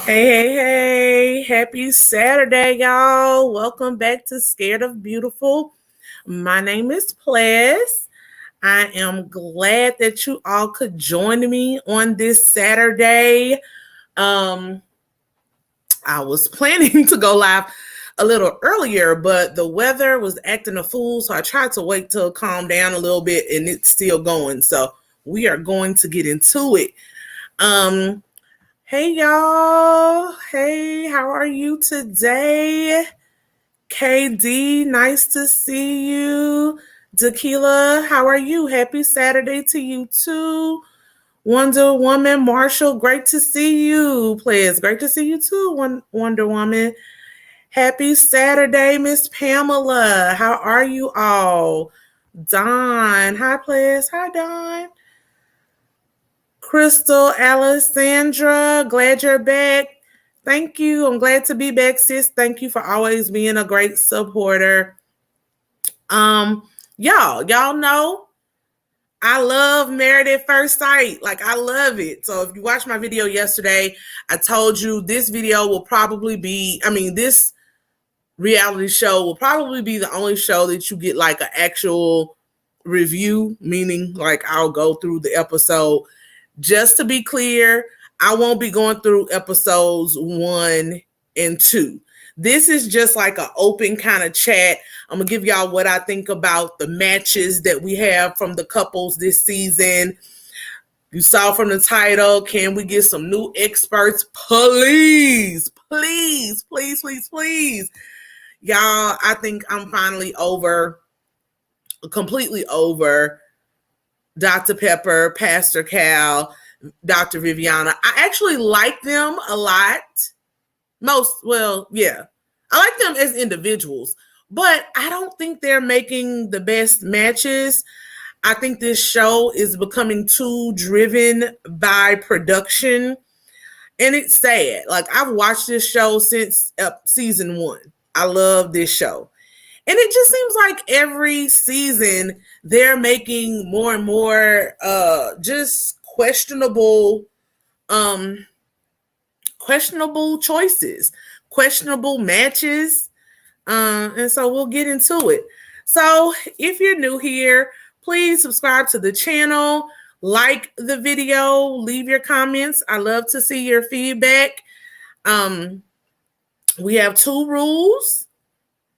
Hey. Happy Saturday, y'all. Welcome back to Scared of Beautiful. My name is Ples. I am glad that you all could join me on this Saturday. Um, I was planning to go live a little earlier, but the weather was acting a fool, so I tried to wait till it calmed down a little bit, and it's still going. So we are going to get into it. Um, Hey y'all. Hey, how are you today? KD, nice to see you. Tequila, how are you? Happy Saturday to you too. Wonder Woman, Marshall, great to see you. Please, great to see you too, Wonder Woman. Happy Saturday, Miss Pamela. How are you all? Don, hi, please. Hi, Don. Crystal, Alessandra, glad you're back. Thank you. I'm glad to be back, sis. Thank you for always being a great supporter. Y'all know I love Married at First Sight. Like, I love it. So if you watched my video yesterday, I told you this video will probably be, this reality show will probably be the only show that you get like an actual review, meaning like I'll go through the episode. Just to be clear, I won't be going through episodes 1 and 2. This is just like an open kind of chat. I'm going to give y'all what I think about the matches that we have from the couples this season. You saw from the title, can we get some new experts? Please. Y'all, I think I'm finally completely over Dr. Pepper, Pastor Cal, Dr. Viviana. I actually like them a lot. I like them as individuals, but I don't think they're making the best matches. I think this show is becoming too driven by production, and it's sad. Like, I've watched this show since season 1. I love this show. And it just seems like every season they're making more and more just questionable choices, questionable matches. And so we'll get into it. So if you're new here, please subscribe to the channel, like the video, leave your comments. I love to see your feedback. We have 2 rules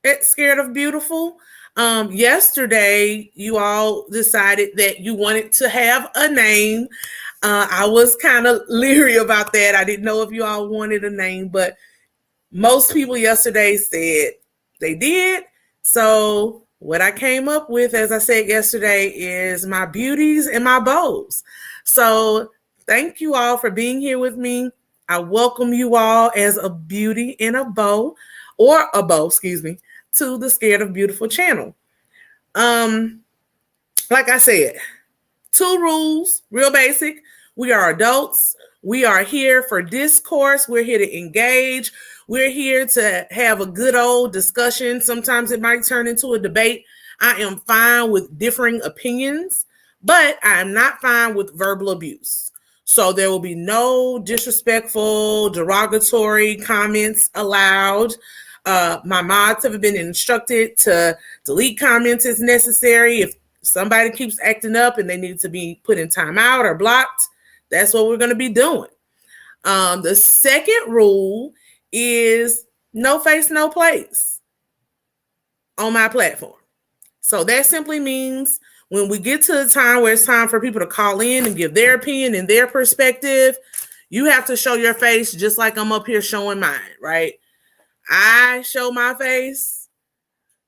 at Scared of Beautiful. Yesterday, you all decided that you wanted to have a name. I was kind of leery about that. I didn't know if you all wanted a name, but most people yesterday said they did. So what I came up with, as I said yesterday, is my beauties and my bows. So thank you all for being here with me. I welcome you all as a beauty and a bow, or a bow, to the Scared of Beautiful channel. Like I said, 2 rules, real basic. We are adults. We are here for discourse. We're here to engage. We're here to have a good old discussion. Sometimes it might turn into a debate. I am fine with differing opinions, but I am not fine with verbal abuse. So there will be no disrespectful, derogatory comments allowed. My mods have been instructed to delete comments as necessary. If somebody keeps acting up and they need to be put in timeout or blocked, that's what we're going to be doing. The second rule is no face, no place on my platform. So that simply means when we get to the time where it's time for people to call in and give their opinion and their perspective, you have to show your face just like I'm up here showing mine, right? I show my face.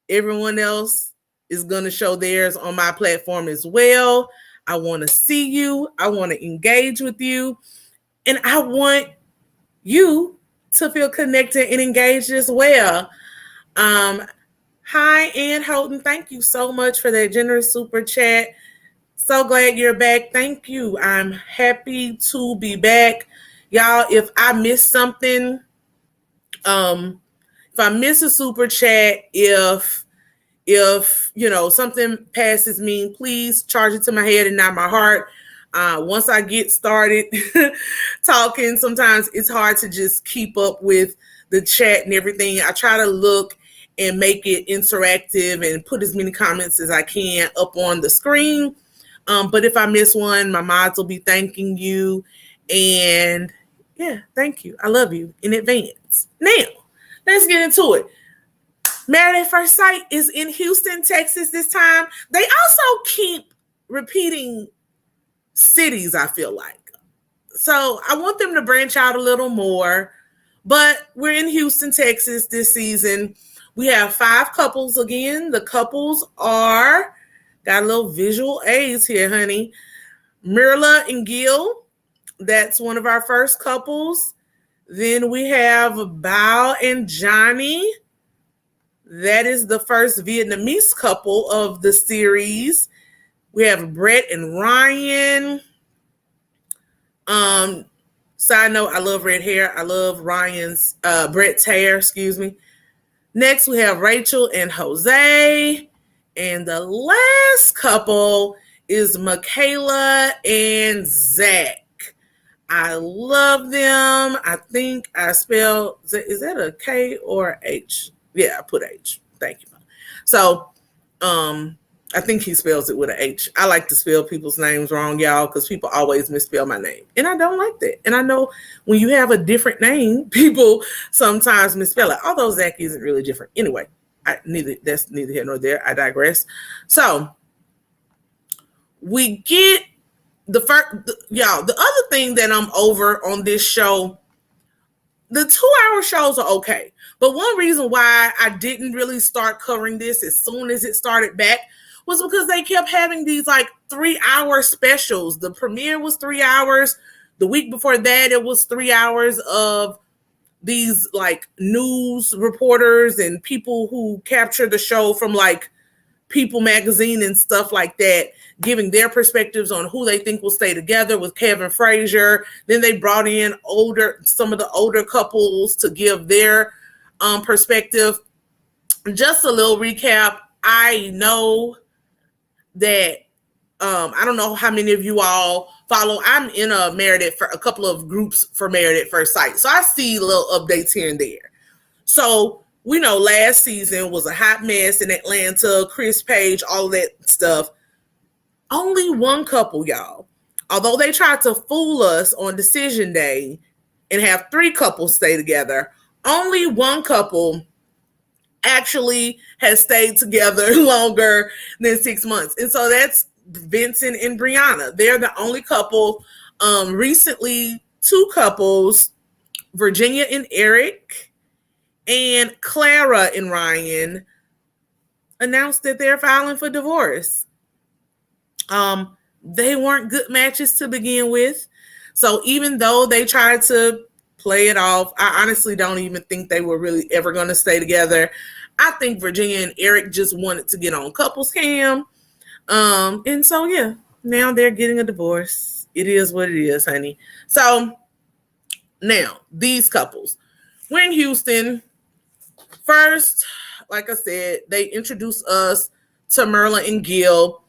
Everyone else is going to show theirs on my platform as well. I want to see you. I want to engage with you. And I want you to feel connected and engaged as well. Hi, Ann Houghton. Thank you so much for that generous super chat. So glad you're back. Thank you. I'm happy to be back. Y'all, if I missed something, if I miss a super chat, if something passes me, please charge it to my head and not my heart. Once I get started talking, sometimes it's hard to just keep up with the chat and everything. I try to look and make it interactive and put as many comments as I can up on the screen. But if I miss one, my mods will be thanking you. And yeah, thank you. I love you in advance. Now, let's get into it. Married at First Sight is in Houston, Texas this time. They also keep repeating cities, I feel like. So I want them to branch out a little more. But we're in Houston, Texas this season. We have 5 couples again. The couples are, got a little visual aids here, honey. Mirla and Gil, that's one of our first couples. Then we have Bao and Johnny. That is the first Vietnamese couple of the series. We have Brett and Ryan. Side note, I love red hair. I love Brett's hair, excuse me. Next, we have Rachel and Jose. And the last couple is Michaela and Zach. I love them. I think I spelled, is that a K or H? Yeah, I put H. Thank you. So, I think he spells it with an H. I like to spell people's names wrong, y'all, because people always misspell my name. And I don't like that. And I know when you have a different name, people sometimes misspell it, although Zach isn't really different. Anyway, that's neither here nor there. I digress. So we get the other thing that I'm over on this show, the 2-hour shows are okay. But one reason why I didn't really start covering this as soon as it started back was because they kept having these like 3-hour specials. The premiere was 3 hours. The week before that, it was 3 hours of these like news reporters and people who capture the show from like People magazine and stuff like that, giving their perspectives on who they think will stay together with Kevin Frazier. Then they brought in some of the older couples to give their perspective. Just a little recap. I know that I don't know how many of you all follow. I'm in a couple of groups for Married at First Sight. So I see little updates here and there. So we know last season was a hot mess in Atlanta, Chris Page, all of that stuff. Only one couple, y'all. Although they tried to fool us on decision day and have 3 couples stay together, only one couple actually has stayed together longer than 6 months. And so that's Vincent and Brianna. They're the only couple. Recently, 2 couples, Virginia and Eric, and Clara and Ryan, announced that they're filing for divorce. They weren't good matches to begin with. So even though they tried to play it off, I honestly don't even think they were really ever going to stay together. I think Virginia and Eric just wanted to get on couples cam. And so, yeah, now they're getting a divorce. It is what it is, honey. So now these couples, we're in Houston. First, like I said, they introduced us to Mirla and Gil.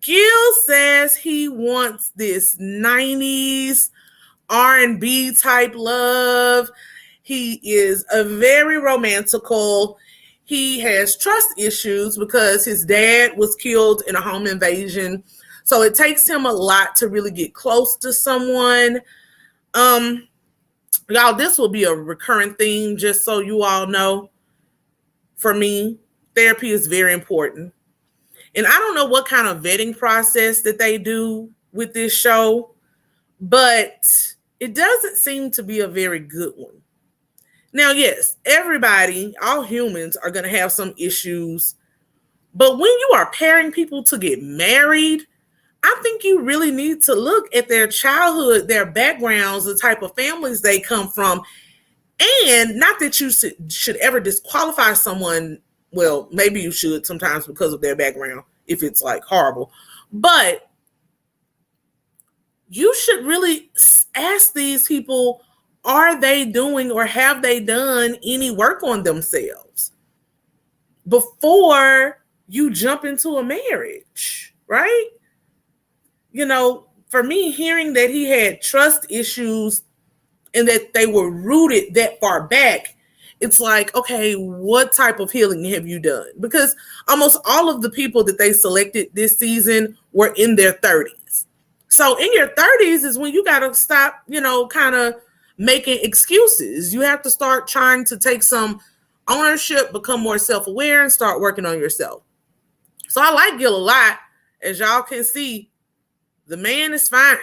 Gil says he wants this 90s R&B type love. He is a very romantical. He has trust issues because his dad was killed in a home invasion. So it takes him a lot to really get close to someone. Y'all, this will be a recurring theme, just so you all know. For me, therapy is very important. And I don't know what kind of vetting process that they do with this show, but it doesn't seem to be a very good one. Now, yes, everybody, all humans are going to have some issues. But when you are pairing people to get married, I think you really need to look at their childhood, their backgrounds, the type of families they come from. And not that you should ever disqualify someone. Well, maybe you should sometimes because of their background, if it's like horrible. But you should really ask these people, are they doing or have they done any work on themselves before you jump into a marriage, right? You know, for me, hearing that he had trust issues and that they were rooted that far back, it's like, okay, what type of healing have you done? Because almost all of the people that they selected this season were in their 30s. So in your 30s is when you got to stop, kind of making excuses. You have to start trying to take some ownership, become more self-aware, and start working on yourself. So I like Gil a lot. As y'all can see, the man is fine.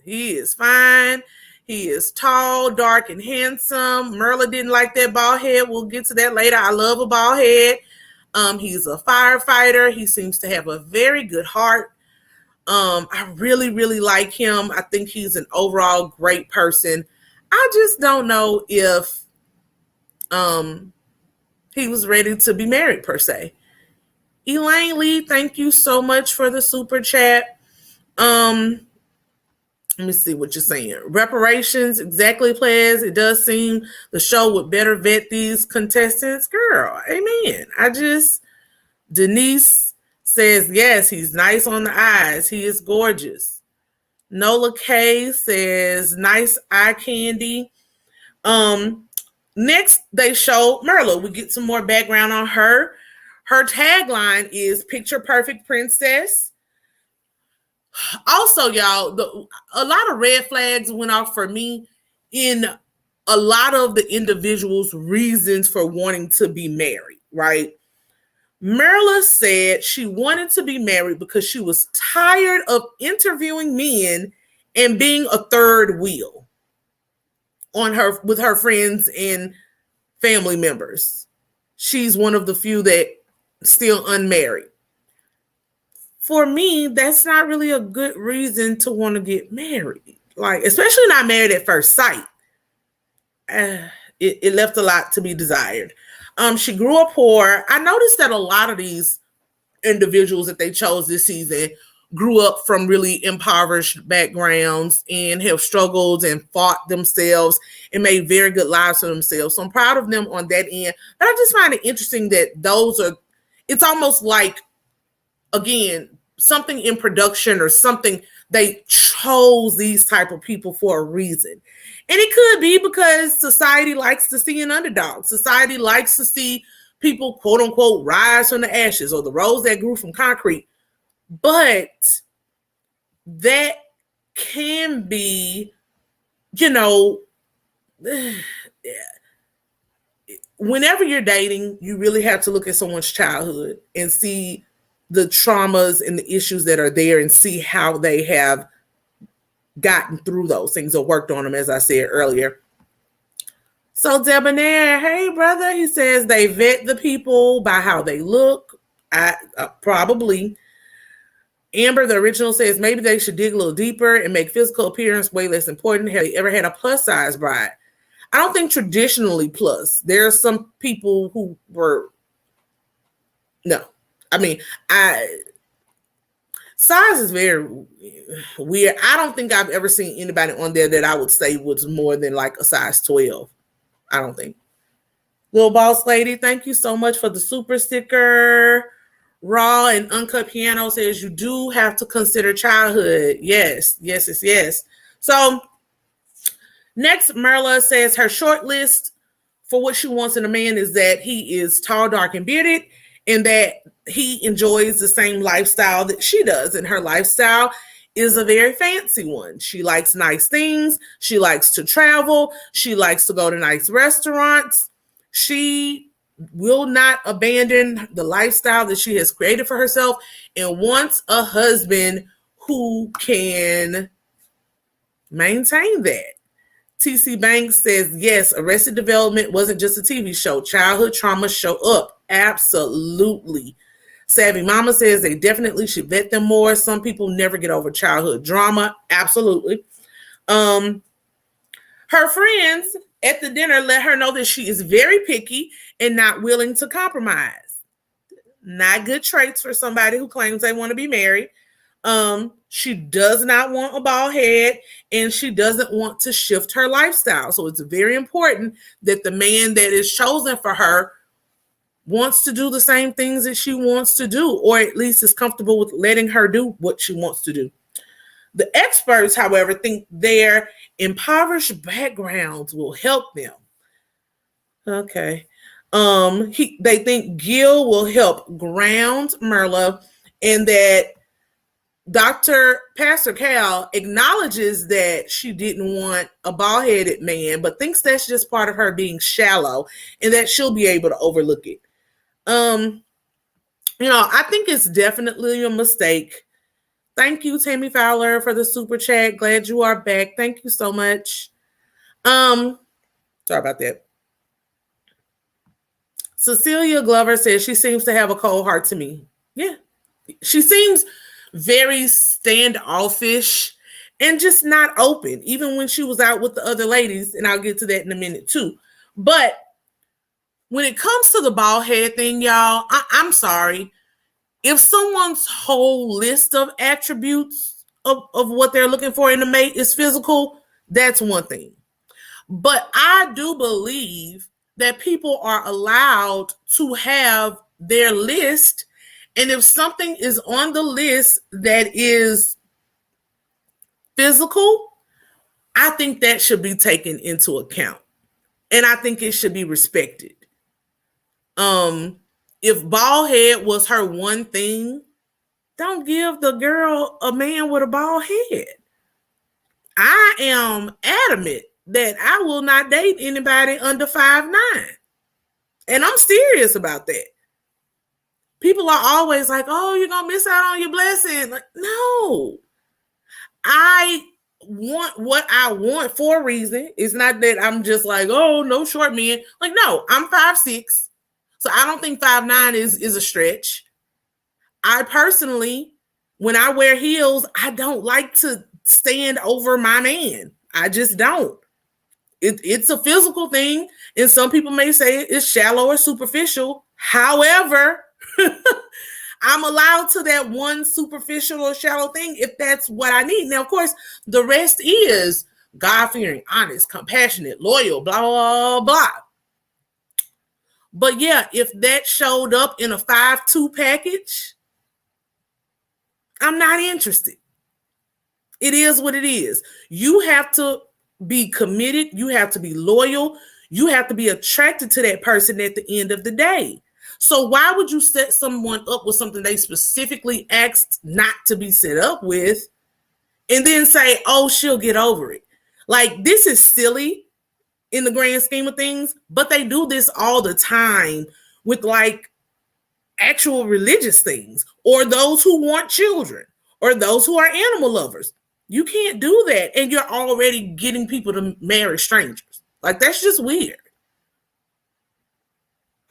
He is fine. He is tall, dark, and handsome. Merla didn't like that bald head. We'll get to that later. I love a bald head. He's a firefighter. He seems to have a very good heart. I really, really like him. I think he's an overall great person. I just don't know if he was ready to be married, per se. Elaine Lee, thank you so much for the super chat. Let me see what you're saying. Reparations, exactly, players. It does seem the show would better vet these contestants. Girl, amen. Denise says, yes, he's nice on the eyes. He is gorgeous. Nola K says, nice eye candy. Next, they show Merla. We get some more background on her. Her tagline is Picture Perfect Princess. Also, y'all, a lot of red flags went off for me in a lot of the individuals' reasons for wanting to be married, right? Merla said she wanted to be married because she was tired of interviewing men and being a third wheel with her friends and family members. She's one of the few that still unmarried. For me, that's not really a good reason to want to get married. Like, especially not married at first sight. It left a lot to be desired. She grew up poor. I noticed that a lot of these individuals that they chose this season grew up from really impoverished backgrounds and have struggled and fought themselves and made very good lives for themselves. So I'm proud of them on that end. But I just find it interesting that it's almost like, again, something in production or something, they chose these type of people for a reason. And it could be because society likes to see an underdog. Society likes to see people, quote unquote, rise from the ashes or the rose that grew from concrete. But that can be, whenever you're dating, you really have to look at someone's childhood and see the traumas and the issues that are there and see how they have gotten through those things or worked on them, as I said earlier. So Debonair, hey brother, he says they vet the people by how they look. Probably. Amber, the original, says maybe they should dig a little deeper and make physical appearance way less important. Have they ever had a plus size bride? I don't think traditionally plus. There are some people who were, no. I mean, size is very weird. I don't think I've ever seen anybody on there that I would say was more than like a size 12. I don't think. Little Boss Lady, thank you so much for the super sticker. Raw and Uncut Piano says you do have to consider childhood. Yes. So next, Merla says her short list for what she wants in a man is that he is tall, dark, and bearded, and that he enjoys the same lifestyle that she does. And her lifestyle is a very fancy one. She likes nice things. She likes to travel. She likes to go to nice restaurants. She will not abandon the lifestyle that she has created for herself and wants a husband who can maintain that. TC Banks says, yes, Arrested Development wasn't just a TV show. Childhood trauma show up. Absolutely. Savvy Mama says they definitely should vet them more. Some people never get over childhood drama. Absolutely. Her friends at the dinner let her know that she is very picky and not willing to compromise. Not good traits for somebody who claims they want to be married. She does not want a bald head and she doesn't want to shift her lifestyle. So it's very important that the man that is chosen for her wants to do the same things that she wants to do, or at least is comfortable with letting her do what she wants to do. The experts, however, think their impoverished backgrounds will help them. Okay. They think Gil will help ground Merla, and that Pastor Cal acknowledges that she didn't want a bald-headed man, but thinks that's just part of her being shallow and that she'll be able to overlook it. I think it's definitely a mistake. Thank you, Tammy Fowler, for the super chat. Glad you are back. Thank you so much. Sorry about that. Cecilia Glover says she seems to have a cold heart to me. Yeah. She seems very standoffish and just not open, even when she was out with the other ladies, and I'll get to that in a minute too. But when it comes to the bald head thing, y'all, I'm sorry. If someone's whole list of attributes of what they're looking for in a mate is physical, that's one thing. But I do believe that people are allowed to have their list, and if something is on the list that is physical, I think that should be taken into account, and I think it should be respected. If bald head was her one thing, don't give the girl a man with a bald head. I am adamant that I will not date anybody under 5'9". And I'm serious about that. People are always like, oh, you're going to miss out on your blessing. Like, no. I want what I want for a reason. It's not that I'm just like, oh, no short men. Like, no, I'm 5'6". So I don't think 5'9" is a stretch. I personally, when I wear heels, I don't like to stand over my man. I just don't. It's a physical thing, and some people may say it's shallow or superficial. However, I'm allowed to that one superficial or shallow thing if that's what I need. Now, of course, the rest is God-fearing, honest, compassionate, loyal, blah, blah, blah. But yeah, if that showed up in a 5'2" package, I'm not interested. It is what it is. You have to be committed. You have to be loyal. You have to be attracted to that person at the end of the day. So why would you set someone up with something they specifically asked not to be set up with and then say, oh, she'll get over it? Like, this is silly in the grand scheme of things, but they do this all the time with like actual religious things, or those who want children, or those who are animal lovers. You can't do that, and you're already getting people to marry strangers. Like, that's just weird.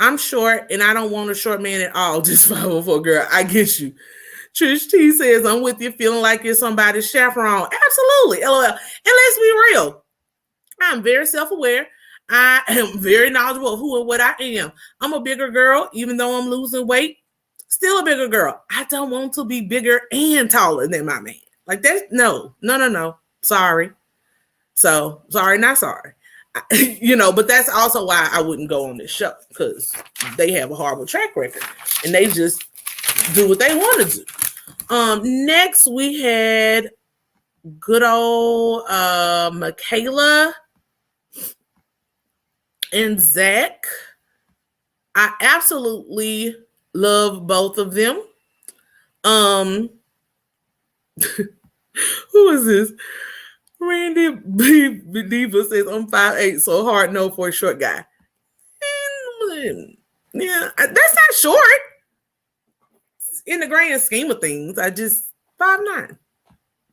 I'm short, and I don't want a short man at all. Just 504 girl. I get you. Trish T says, I'm with you, feeling like you're somebody's chaperone. Absolutely. LOL. And let's be real. I'm very self-aware. I am very knowledgeable of who and what I am. I'm a bigger girl, even though I'm losing weight. Still a bigger girl. I don't want to be bigger and taller than my man. Like, that's no. Sorry. So, sorry, not sorry. But that's also why I wouldn't go on this show, because they have a horrible track record and they just do what they want to do. Next, we had good old Michaela and Zach. I absolutely love both of them. Who is this? Randy Diva says, I'm 5'8", so hard no for a short guy. Yeah, that's not short. In the grand scheme of things, I just 5'9"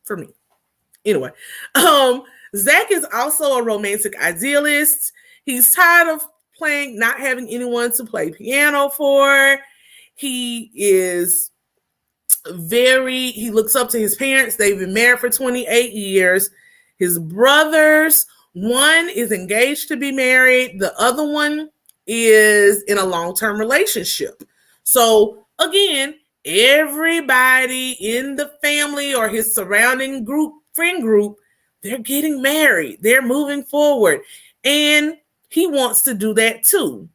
for me. Anyway, Zach is also a romantic idealist. He's tired of not having anyone to play piano for. He looks up to his parents. They've been married for 28 years. His brothers, one is engaged to be married. The other one is in a long-term relationship. So again, everybody in the family or his surrounding friend group, they're getting married. They're moving forward. And he wants to do that too.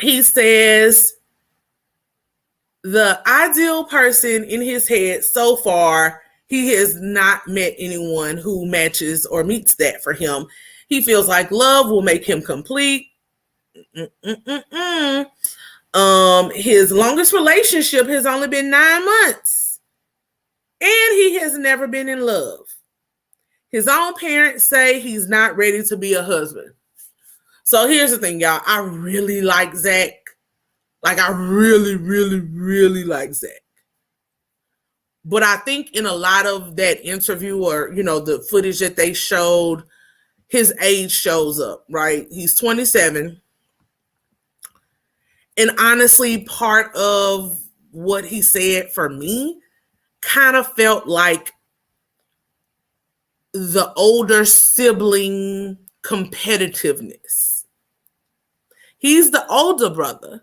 He says the ideal person in his head so far, he has not met anyone who matches or meets that for him. He feels like love will make him complete. His longest relationship has only been 9 months, and he has never been in love. His own parents say he's not ready to be a husband. So here's the thing, y'all. I really like Zach. Like, I really, really, really like Zach. But I think in a lot of that interview, or, you know, the footage that they showed, his age shows up, right? He's 27. And honestly, part of what he said for me kind of felt like the older sibling competitiveness. He's the older brother,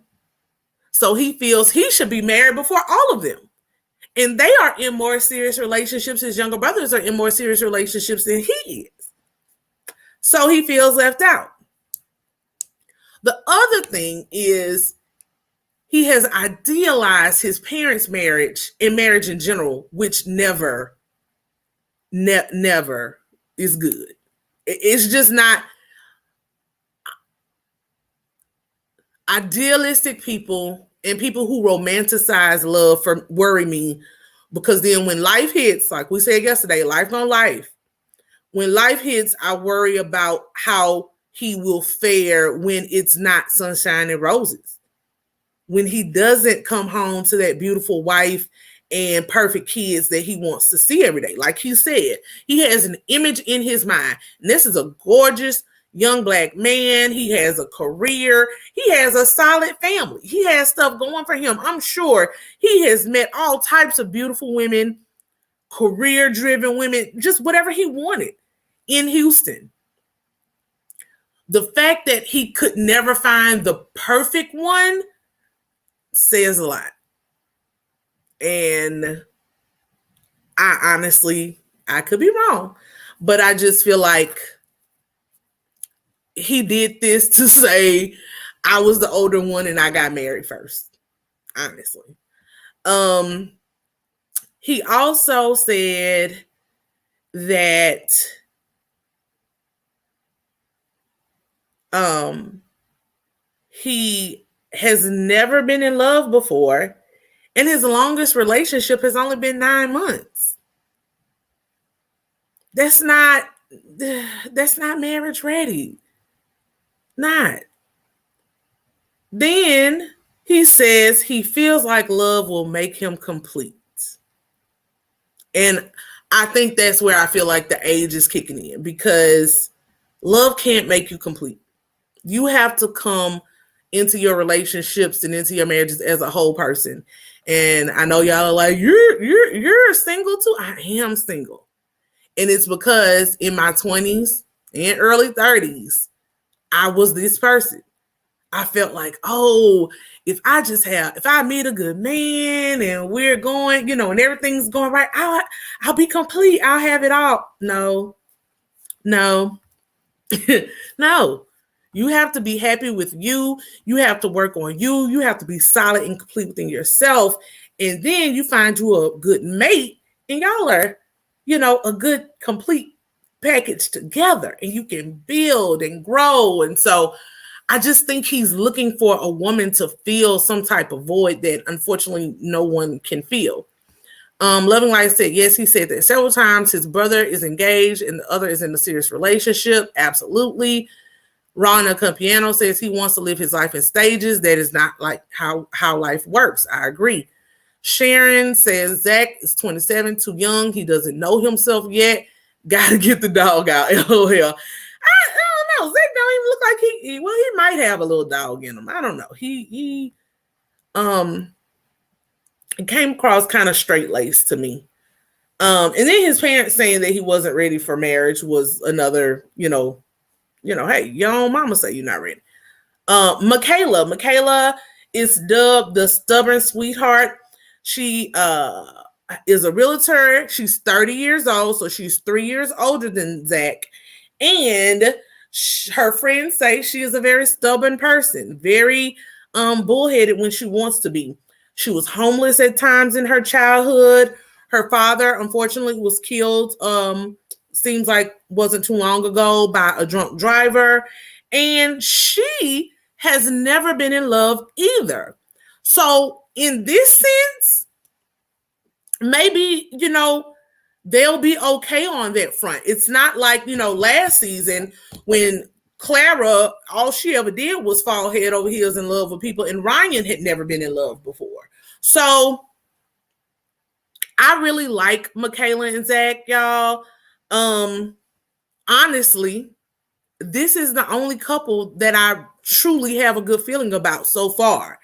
so he feels he should be married before all of them. And they are in more serious relationships. His younger brothers are in more serious relationships than he is. So he feels left out. The other thing is he has idealized his parents' marriage and marriage in general, which never is good. It's just not. Idealistic people and people who romanticize love worry me, because then when life hits, like we said yesterday, life on life, when life hits, I worry about how he will fare when it's not sunshine and roses, when he doesn't come home to that beautiful wife and perfect kids that he wants to see every day. Like he said, he has an image in his mind, and this is a gorgeous young Black man. He has a career. He has a solid family. He has stuff going for him. I'm sure he has met all types of beautiful women, career-driven women, just whatever he wanted in Houston. The fact that he could never find the perfect one says a lot. And I honestly, I could be wrong, but I just feel like he did this to say I was the older one and I got married first, honestly. He also said that he has never been in love before, and his longest relationship has only been 9 months. That's not marriage ready. Not. Then he says he feels like love will make him complete. And I think that's where I feel like the age is kicking in, because love can't make you complete. You have to come into your relationships and into your marriages as a whole person. And I know y'all are like, you're single too. I am single. And it's because in my 20s and early 30s, I was this person. I felt like, oh, if I meet a good man and we're going, and everything's going right, I'll be complete. I'll have it all. No. No. You have to be happy with you. You have to work on you. You have to be solid and complete within yourself. And then you find you a good mate, and y'all are, a good complete package together, and you can build and grow. And so I just think he's looking for a woman to fill some type of void that unfortunately no one can fill. Loving Light said, yes, he said that several times. His brother is engaged and the other is in a serious relationship. Absolutely. Rana Campiano says he wants to live his life in stages. That is not like how life works. I agree. Sharon says Zach is 27, too young. He doesn't know himself yet. Got to get the dog out. LOL. I don't know. Zach don't even look like he might have a little dog in him. I don't know. He came across kind of straight-laced to me. And then his parents saying that he wasn't ready for marriage was another, hey, your own mama say you're not ready. Michaela is dubbed the stubborn sweetheart. She is a realtor. She's 30 years old, so she's 3 years older than Zach. And her friends say she is a very stubborn person, very bullheaded when she wants to be. She was homeless at times in her childhood. Her father, unfortunately, was killed, seems like wasn't too long ago, by a drunk driver. And she has never been in love either. So in this sense, maybe, they'll be okay on that front. It's not like, last season when Clara, all she ever did was fall head over heels in love with people, and Ryan had never been in love before. So I really like Michaela and Zach, y'all. Honestly, this is the only couple that I truly have a good feeling about so far.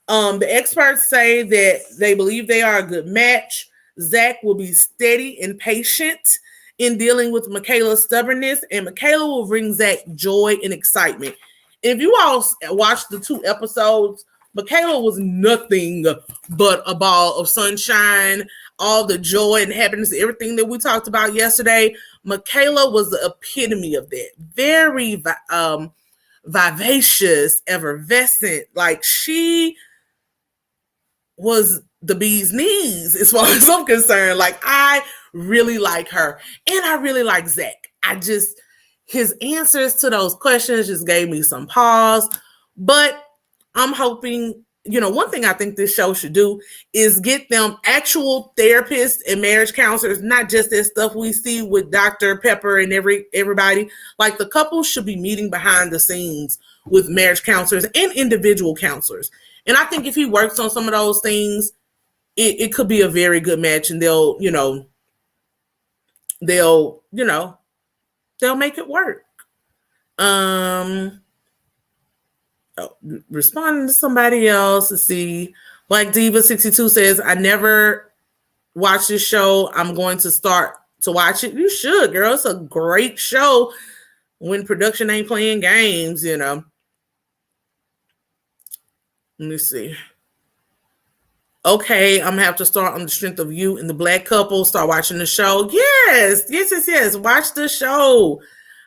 The experts say that they believe they are a good match. Zach will be steady and patient in dealing with Michaela's stubbornness, and Michaela will bring Zach joy and excitement. If you all watched the 2 episodes, Michaela was nothing but a ball of sunshine, all the joy and happiness, everything that we talked about yesterday. Michaela was the epitome of that. Very vivacious, effervescent. Like, she was the bee's knees as far as I'm concerned. Like, I really like her, and I really like Zach. His answers to those questions just gave me some pause, but I'm hoping, one thing I think this show should do is get them actual therapists and marriage counselors, not just that stuff we see with Dr. Pepper and everybody. Like, the couple should be meeting behind the scenes with marriage counselors and individual counselors. And I think if he works on some of those things, it could be a very good match, and they'll make it work. Responding to somebody else, to see, Black Diva 62 says, I never watched this show. I'm going to start to watch it. You should, girl. It's a great show when production ain't playing games, Let me see. Okay, I'm gonna have to start on the strength of you and the Black couple. Start watching the show. Yes. Watch the show.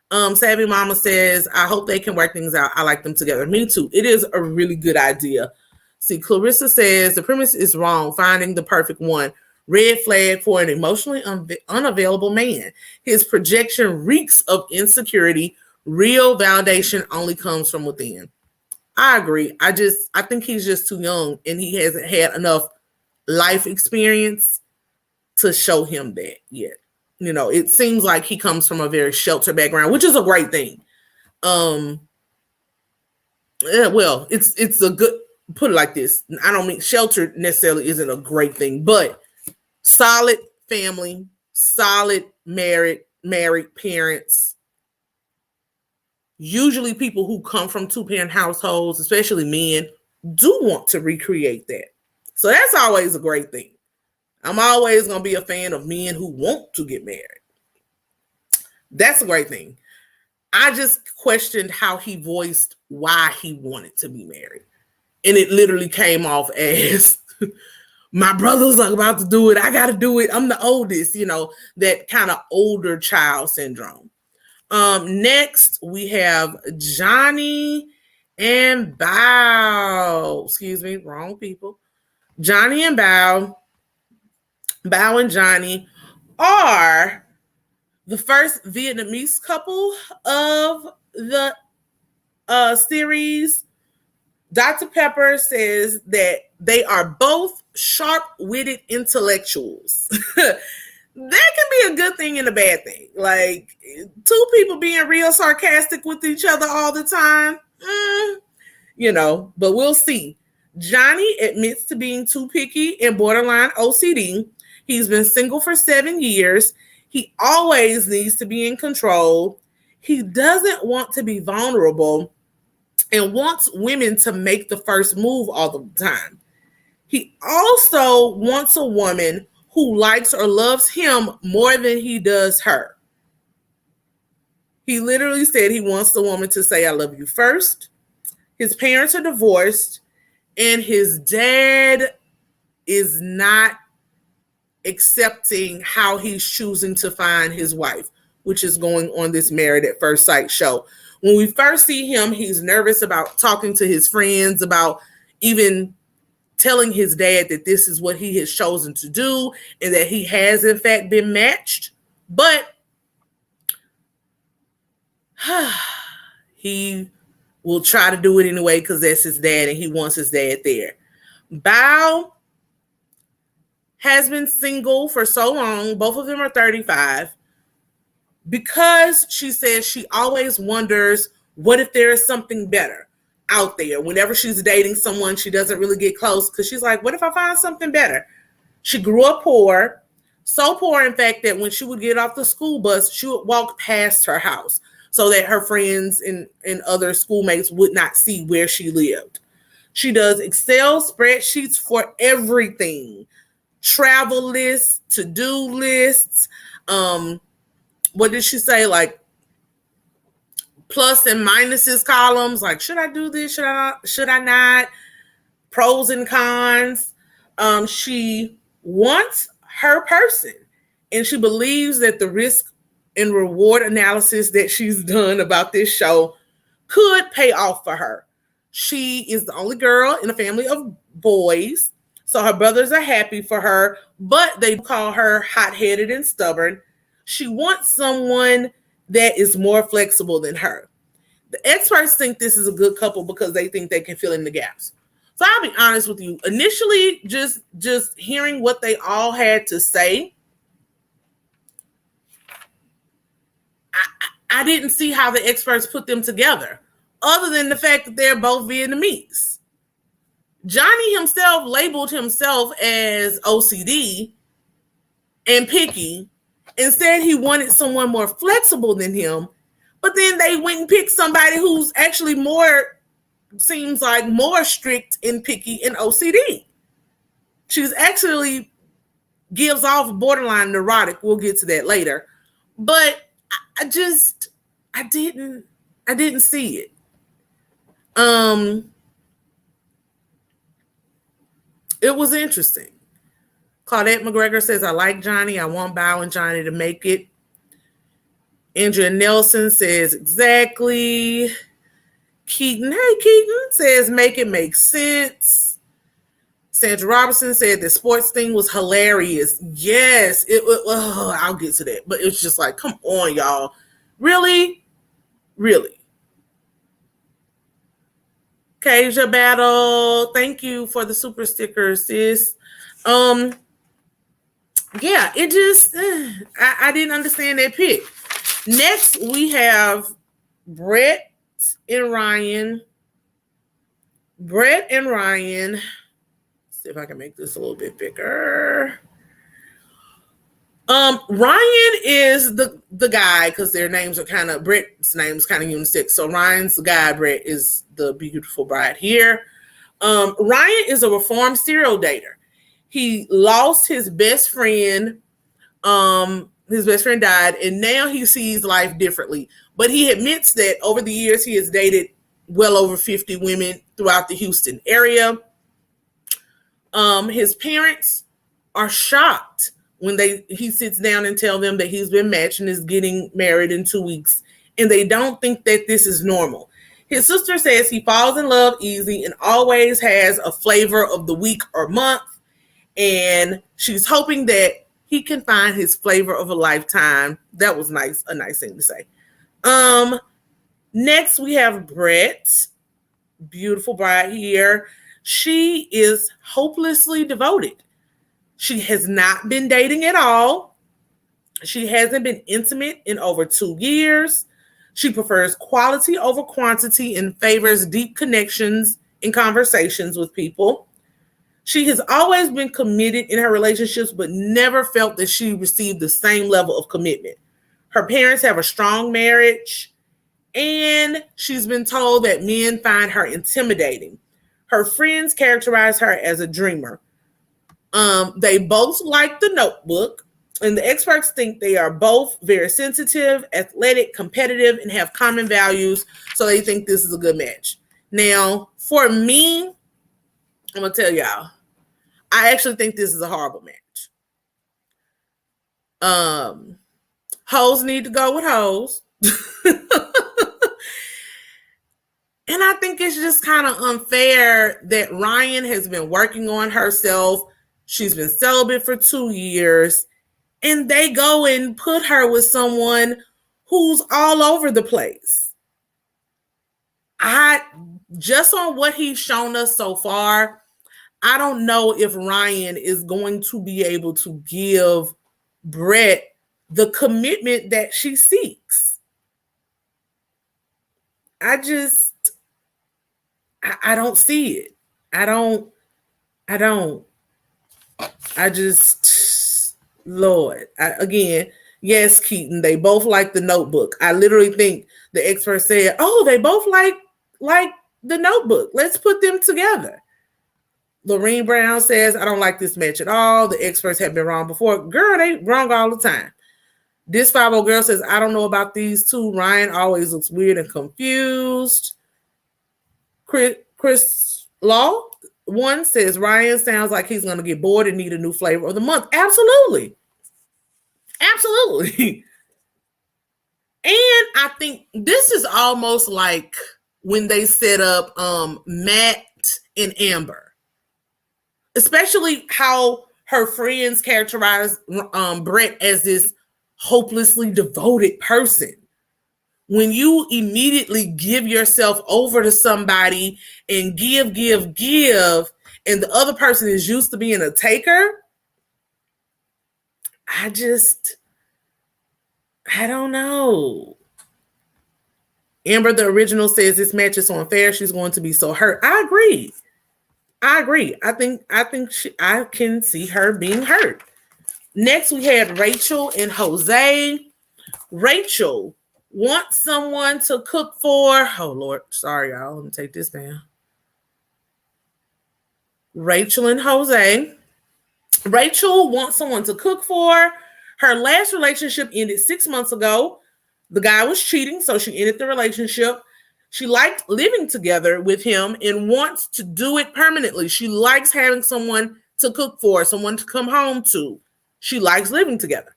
Savvy Mama says, I hope they can work things out. I like them together. Me too. It is a really good idea. See, Clarissa says, the premise is wrong. Finding the perfect one. Red flag for an emotionally unavailable man. His projection reeks of insecurity. Real validation only comes from within. I agree. I think he's just too young, and he hasn't had enough life experience to show him that yet. It seems like he comes from a very sheltered background, which is a great thing. Well, it's a good, put it like this. I don't mean sheltered necessarily isn't a great thing, but solid family, solid married parents. Usually people who come from 2-parent households, especially men, do want to recreate that. So that's always a great thing. I'm always going to be a fan of men who want to get married. That's a great thing. I just questioned how he voiced why he wanted to be married. And it literally came off as, my brother's about to do it. I got to do it. I'm the oldest, that kind of older child syndrome. Next, we have Johnny and Bao. Excuse me, wrong people. Johnny and Bao. Bao and Johnny are the first Vietnamese couple of the series. Dr. Pepper says that they are both sharp-witted intellectuals. That can be a good thing and a bad thing. Like, 2 people being real sarcastic with each other all the time, but we'll see. Johnny admits to being too picky and borderline OCD. He's been single for 7 years. He always needs to be in control. He doesn't want to be vulnerable and wants women to make the first move all the time. He also wants a woman who likes or loves him more than he does her. He literally said he wants the woman to say, I love you first. His parents are divorced, and his dad is not accepting how he's choosing to find his wife, which is going on this Married at First Sight show. When we first see him, he's nervous about talking to his friends, about even telling his dad that this is what he has chosen to do and that he has in fact been matched. But he will try to do it anyway because that's his dad and he wants his dad there. Bao has been single for so long. Both of them are 35. Because she says she always wonders, what if there is something better out there? Whenever she's dating someone, she doesn't really get close because she's like, what if I find something better? She grew up poor, so poor, in fact, that when she would get off the school bus, she would walk past her house so that her friends and other schoolmates would not see where she lived. She does Excel spreadsheets for everything. Travel lists, to-do lists, what did she say? Like plus and minuses columns. Like, should I do this? Should I not? Pros and cons. She wants her person, and she believes that the risk and reward analysis that she's done about this show could pay off for her. She is the only girl in a family of boys, so her brothers are happy for her, but they call her hot-headed and stubborn. She wants someone that is more flexible than her. The experts think this is a good couple because they think they can fill in the gaps. So I'll be honest with you. Initially, just hearing what they all had to say, I didn't see how the experts put them together, other than the fact that they're both Vietnamese. Johnny himself labeled himself as OCD and picky, and said he wanted someone more flexible than him, but then they went and picked somebody who's actually seems like more strict and picky and OCD. She's actually gives off borderline neurotic. We'll get to that later. But I didn't see it. It was interesting. Claudette McGregor says, I like Johnny. I want Bao and Johnny to make it. Andrea Nelson says, exactly. Keaton says, make it make sense. Sandra Robertson said the sports thing was hilarious. Yes, I'll get to that. But it's just like, come on, y'all. Really? Really? Kasia Battle, thank you for the super stickers, sis. Yeah, it just, I didn't understand that pick. Next, we have Brett and Ryan. Let's see if I can make this a little bit bigger. Ryan is the guy, because their names are kind of, Brett's name is kind of unisex. So Ryan's the guy, Brett is the beautiful bride here. Ryan is a reformed serial dater. He lost his best friend. His best friend died, and now he sees life differently. But he admits that over the years, he has dated well over 50 women throughout the Houston area. His parents are shocked when he sits down and tell them that he's been matched and is getting married in 2 weeks, and they don't think that this is normal. His sister says he falls in love easy and always has a flavor of the week or month, and she's hoping that he can find his flavor of a lifetime. That was nice, a nice thing to say. Next, we have Brett, beautiful bride here. She is hopelessly devoted. She has not been dating at all. She hasn't been intimate in over 2 years. She prefers quality over quantity and favors deep connections and conversations with people. She has always been committed in her relationships, but never felt that she received the same level of commitment. Her parents have a strong marriage, and she's been told that men find her intimidating. Her friends characterize her as a dreamer. They both like The Notebook, and the experts think they are both very sensitive, athletic, competitive, and have common values, so they think this is a good match. Now, for me, I'm going to tell y'all, I actually think this is a horrible match. Hoes need to go with hoes. And I think it's just kind of unfair that Ryan has been working on herself. She's been celibate for 2 years, and they go and put her with someone who's all over the place. Just on what he's shown us so far, I don't know if Ryan is going to be able to give Brett the commitment that she seeks. I don't see it. Lord. Again, yes, Keaton, they both like The Notebook. I literally think the expert said, oh, they both like The Notebook. Let's put them together. Lorene Brown says, I don't like this match at all. The experts have been wrong before. Girl, they wrong all the time. This 50 girl says, I don't know about these two. Ryan always looks weird and confused. Chris Law, one says, Ryan sounds like he's going to get bored and need a new flavor of the month. Absolutely. Absolutely. And I think this is almost like when they set up Matt and Amber. Especially how her friends characterize Brett as this hopelessly devoted person. When you immediately give yourself over to somebody and give, and the other person is used to being a taker, I don't know. Amber, the original, says this match is so unfair. She's going to be so hurt. I agree. I think I can see her being hurt. Next, we had Rachel and Jose. Rachel wants someone to cook for. Oh, Lord. Sorry, y'all. Let me take this down. Rachel and Jose. Rachel wants someone to cook for. Her last relationship ended 6 months ago. The guy was cheating, so she ended the relationship. She liked living together with him and wants to do it permanently. She likes having someone to cook for, someone to come home to. She likes living together.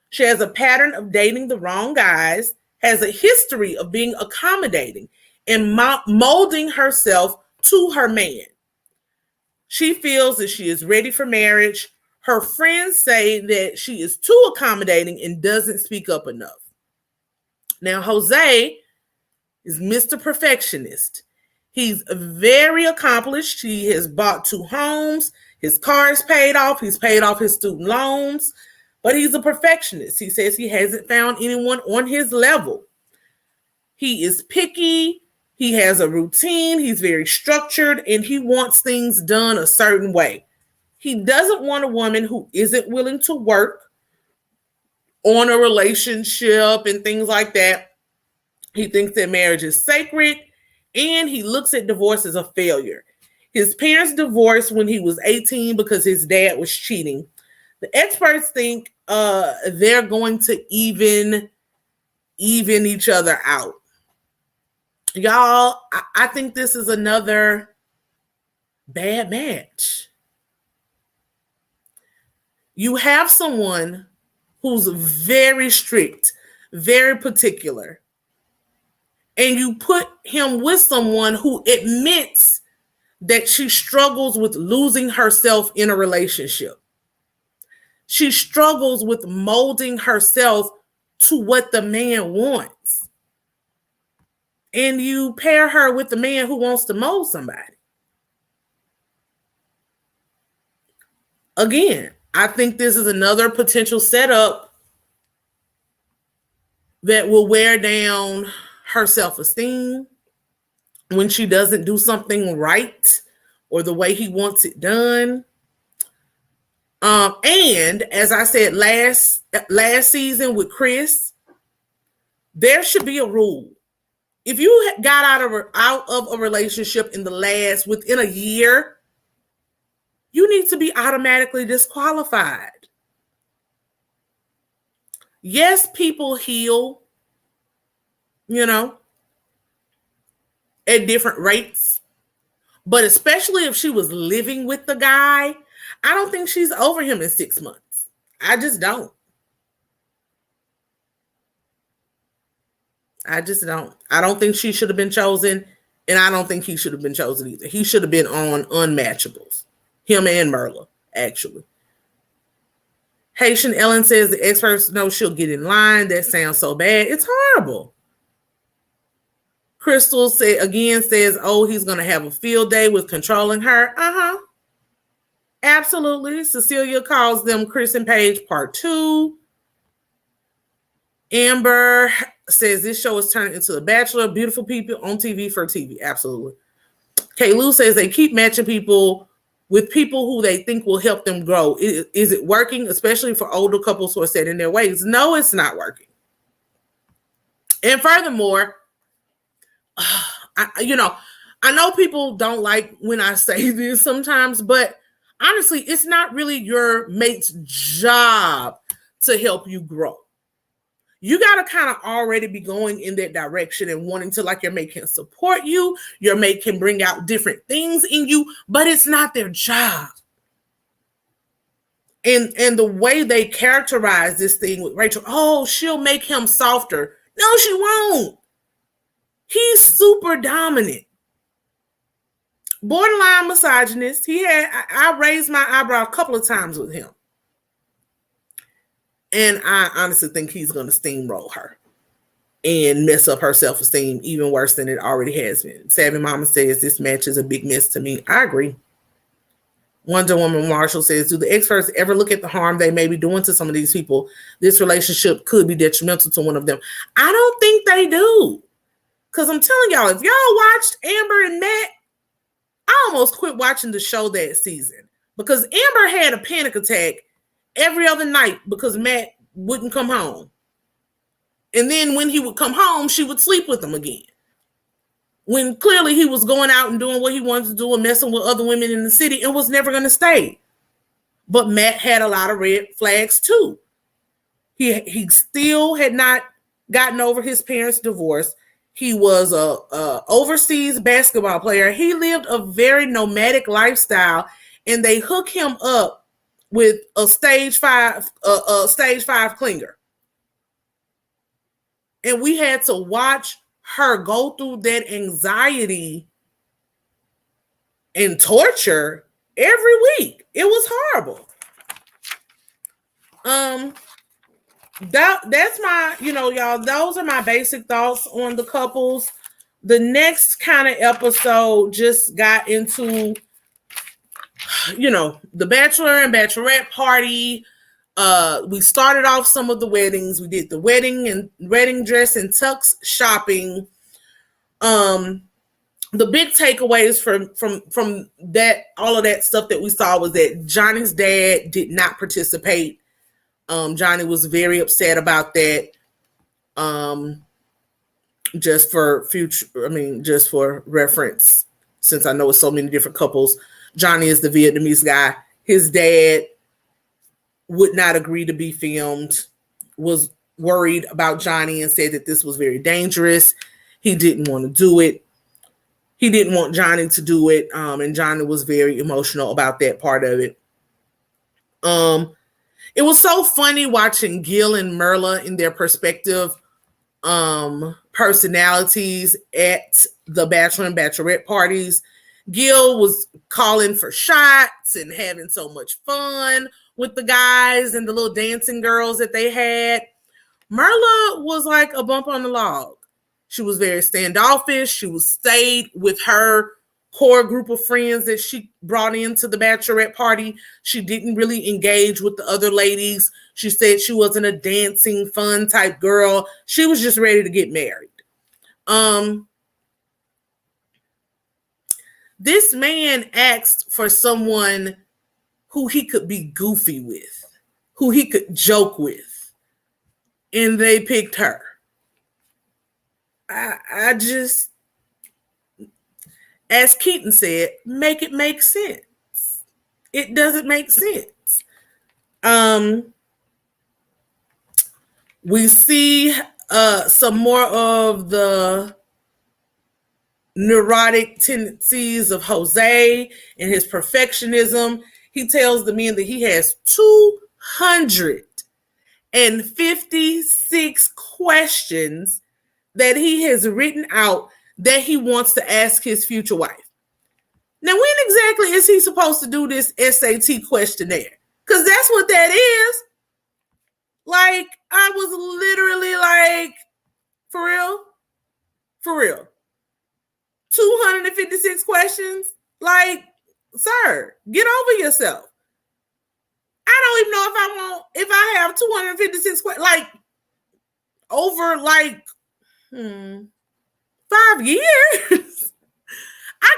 She has a pattern of dating the wrong guys, has a history of being accommodating and molding herself to her man. She feels that she is ready for marriage. Her friends say that she is too accommodating and doesn't speak up enough. Now, Jose is Mr. Perfectionist. He's very accomplished. He has bought 2 homes. His car is paid off. He's paid off his student loans. But he's a perfectionist. He says he hasn't found anyone on his level. He is picky. He has a routine. He's very structured. And he wants things done a certain way. He doesn't want a woman who isn't willing to work on a relationship and things like that. He thinks that marriage is sacred, and he looks at divorce as a failure. His parents divorced when he was 18 because his dad was cheating. The experts think they're going to even each other out. Y'all, I think this is another bad match. You have someone who's very strict, very particular, and you put him with someone who admits that she struggles with losing herself in a relationship. She struggles with molding herself to what the man wants. And you pair her with the man who wants to mold somebody. Again, I think this is another potential setup that will wear down her self-esteem when she doesn't do something right or the way he wants it done. And as I said last season with Chris, there should be a rule. If you got out of a relationship within a year, you need to be automatically disqualified. Yes, people heal, at different rates. But especially if she was living with the guy, I don't think she's over him in 6 months. I just don't. I don't think she should have been chosen And I don't think he should have been chosen either. He should have been on Unmatchables. Him and Merla, actually. Haitian Ellen says the experts know she'll get in line. That sounds so bad. It's horrible. Crystal says, oh, he's going to have a field day with controlling her. Uh-huh. Absolutely. Cecilia calls them Chris and Paige Part 2. Amber says this show is turning into The Bachelor. Beautiful people on TV for TV. Absolutely. Kay Lou says they keep matching people with people who they think will help them grow. Is it working, especially for older couples who are set in their ways? No, it's not working. And furthermore, I know people don't like when I say this sometimes, but honestly, it's not really your mate's job to help you grow. You got to kind of already be going in that direction and wanting to, like, your mate can support you. Your mate can bring out different things in you, but it's not their job. And the way they characterize this thing with Rachel, oh, she'll make him softer. No, she won't. He's super dominant. Borderline misogynist. I raised my eyebrow a couple of times with him. And I honestly think he's going to steamroll her and mess up her self-esteem even worse than it already has been. Savvy Mama says this match is a big miss to me. I agree. Wonder Woman Marshall says, do the experts ever look at the harm they may be doing to some of these people? This relationship could be detrimental to one of them. I don't think they do. Because I'm telling y'all, if y'all watched Amber and Matt, I almost quit watching the show that season. Because Amber had a panic attack every other night because Matt wouldn't come home. And then when he would come home, she would sleep with him again. When clearly he was going out and doing what he wanted to do and messing with other women in the city and was never going to stay. But Matt had a lot of red flags too. He still had not gotten over his parents' divorce. He was a overseas basketball player. He lived a very nomadic lifestyle, and they hook him up with a stage 5 clinger. And we had to watch her go through that anxiety and torture every week. It was horrible. That's my, y'all, those are my basic thoughts on the couples. The next kind of episode just got into the Bachelor and Bachelorette party. We started off some of the weddings. We did the wedding dress and tux shopping. The big takeaways from that, all of that stuff that we saw, was that Johnny's dad did not participate. Johnny was very upset about that. Just for reference, since I know it's so many different couples, Johnny is the Vietnamese guy. His dad would not agree to be filmed, was worried about Johnny and said that this was very dangerous. He didn't want to do it. He didn't want Johnny to do it. And Johnny was very emotional about that part of it. It was so funny watching Gil and Merla in their perspective personalities at the Bachelor and Bachelorette parties. Gil was calling for shots and having so much fun with the guys and the little dancing girls that they had. Merla was like a bump on the log. She was very standoffish. She stayed with her core group of friends that she brought into the Bachelorette party. She didn't really engage with the other ladies. She said she wasn't a dancing, fun type girl. She was just ready to get married. This man asked for someone who he could be goofy with, who he could joke with, and they picked her. I just, as Keaton said, make it make sense. It doesn't make sense. We see some more of the neurotic tendencies of Jose and his perfectionism. He tells the men that he has 256 questions that he has written out that he wants to ask his future wife. Now, when exactly is he supposed to do this SAT questionnaire? Because that's what that is. Like, I was literally like, for real? For real. 256 questions? Like, sir, get over yourself. I don't even know if I have 256 questions, like, over like 5 years.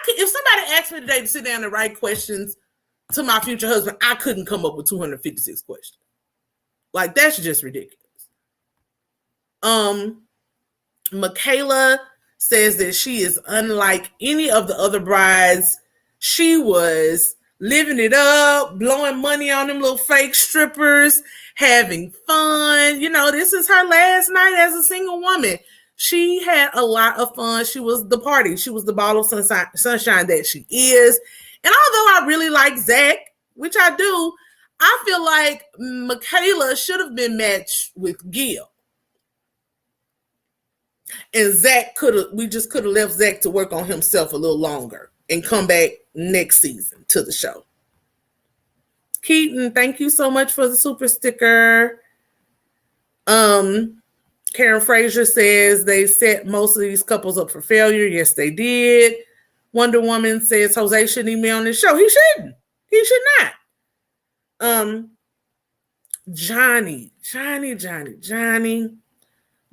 If somebody asked me today to sit down and write questions to my future husband, I couldn't come up with 256 questions. Like, that's just ridiculous. Michaela says that she is unlike any of the other brides. She was living it up, blowing money on them little fake strippers, having fun. You know, this is her last night as a single woman. She had a lot of fun. She was the party. She was the ball of sunshine that she is. And although I really like Zach, which I do, I feel like Michaela should have been matched with Gil. And we just could have left Zach to work on himself a little longer and come back next season to the show. Keaton, thank you so much for the super sticker. Karen Frazier says they set most of these couples up for failure. Yes, they did. Wonder Woman says Jose shouldn't even be on this show. He shouldn't. He should not.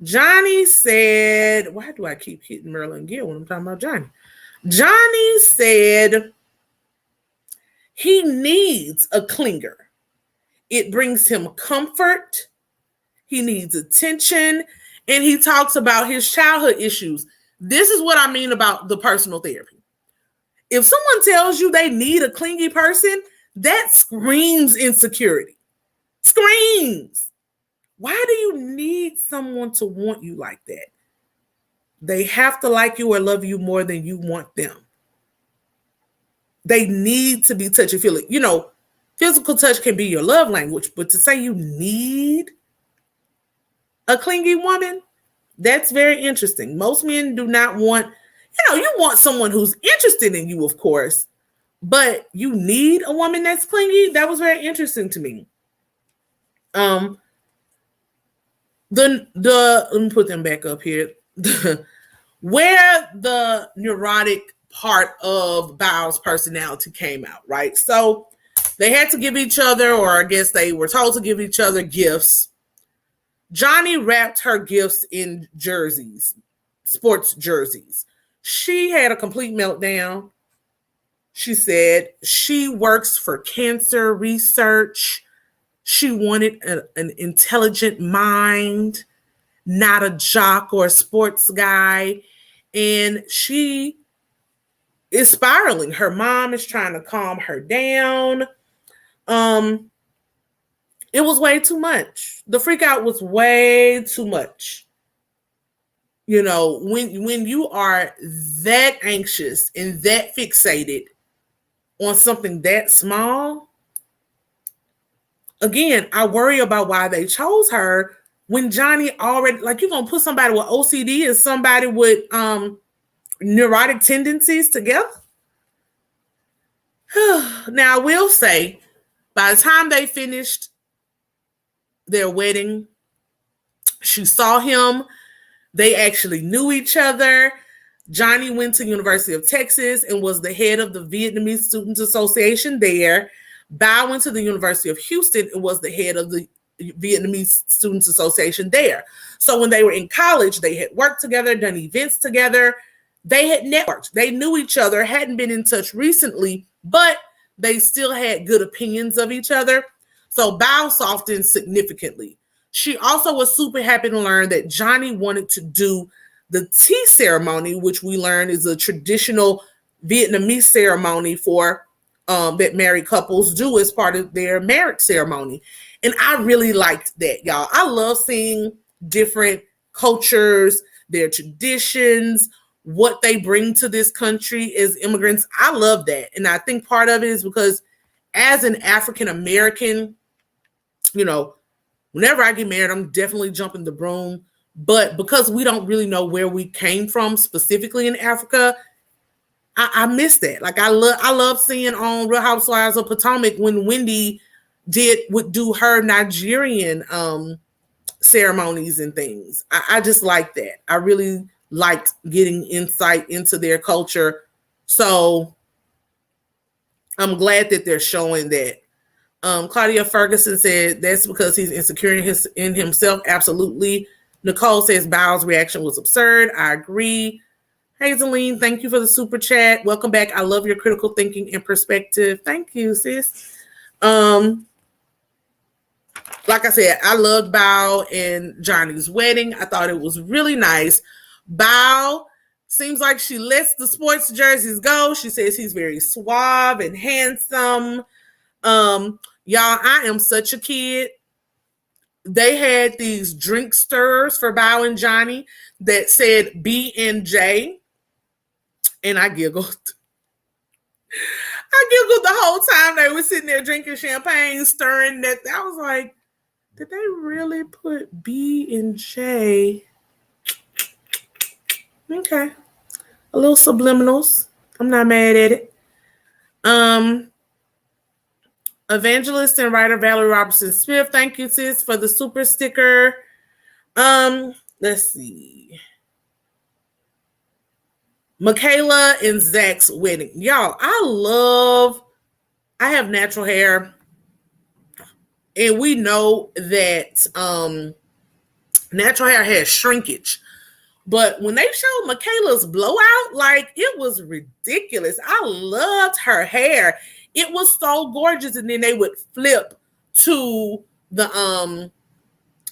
Johnny said, why do I keep hitting Merlin Gill when I'm talking about Johnny? Johnny said he needs a clinger. It brings him comfort. He needs attention. And he talks about his childhood issues. This is what I mean about the personal therapy. If someone tells you they need a clingy person, that screams insecurity. Screams. Why do you need someone to want you like that? They have to like you or love you more than you want them. They need to be touchy-feely. You know, physical touch can be your love language, but to say you need a clingy woman, that's very interesting. Most men do not want, you want someone who's interested in you, of course, but you need a woman that's clingy. That was very interesting to me. Let me put them back up here. Where the neurotic part of Bao's personality came out, right? So they had to give each other, or I guess they were told to give each other gifts. Johnny wrapped her gifts in jerseys, sports jerseys. She had a complete meltdown. She said she works for cancer research. She wanted an intelligent mind, not a jock or a sports guy. And she is spiraling. Her mom is trying to calm her down. It was way too much. The freak out was way too much. When you are that anxious and that fixated on something that small, again, I worry about why they chose her when Johnny already, like, you're going to put somebody with OCD and somebody with neurotic tendencies together. Now, I will say, by the time they finished their wedding, she saw him. They actually knew each other. Johnny went to University of Texas and was the head of the Vietnamese Students Association there. Bao went to the University of Houston and was the head of the Vietnamese Students Association there. So when they were in college, they had worked together, done events together. They had networked. They knew each other, hadn't been in touch recently, but they still had good opinions of each other. So Bao softened significantly. She also was super happy to learn that Johnny wanted to do the tea ceremony, which we learned is a traditional Vietnamese ceremony for that married couples do as part of their marriage ceremony. And I really liked that, y'all. I love seeing different cultures, their traditions, what they bring to this country as immigrants. I love that. And I think part of it is because as an African American, whenever I get married, I'm definitely jumping the broom But because we don't really know where we came from specifically in Africa, I miss that. Like I love seeing on Real Housewives of Potomac when Wendy would do her Nigerian ceremonies and things. I just like that. I really liked getting insight into their culture. So I'm glad that they're showing that. Claudia Ferguson said that's because he's insecure in himself. Absolutely. Nicole says Bow's reaction was absurd. I agree. Hazeline, thank you for the super chat. Welcome back. I love your critical thinking and perspective. Thank you, sis. Like I said, I loved Bao and Johnny's wedding. I thought it was really nice. Bao seems like she lets the sports jerseys go. She says he's very suave and handsome. Y'all, I am such a kid. They had these drink stirrers for Bao and Johnny that said B and J. And I giggled. I giggled the whole time they were sitting there drinking champagne, stirring that. I was like, did they really put B and J? Okay. A little subliminals. I'm not mad at it. Evangelist and writer Valerie Robertson Smith, thank you, sis, for the super sticker. Let's see. Michaela and Zach's wedding. Y'all, I have natural hair. And we know that natural hair has shrinkage. But when they showed Michaela's blowout, like, it was ridiculous. I loved her hair. It was so gorgeous. And then they would flip to the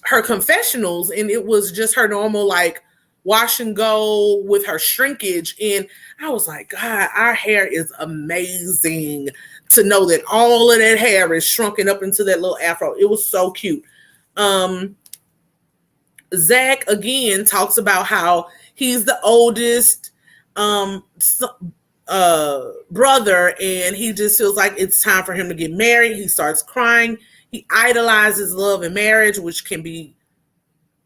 her confessionals, and it was just her normal, like, wash and go with her shrinkage. And I was like, God, our hair is amazing to know that all of that hair is shrunken up into that little afro. It was so cute. Zach, again, talks about how he's the oldest brother, and he just feels like it's time for him to get married. He starts crying. He idolizes love and marriage, which can be,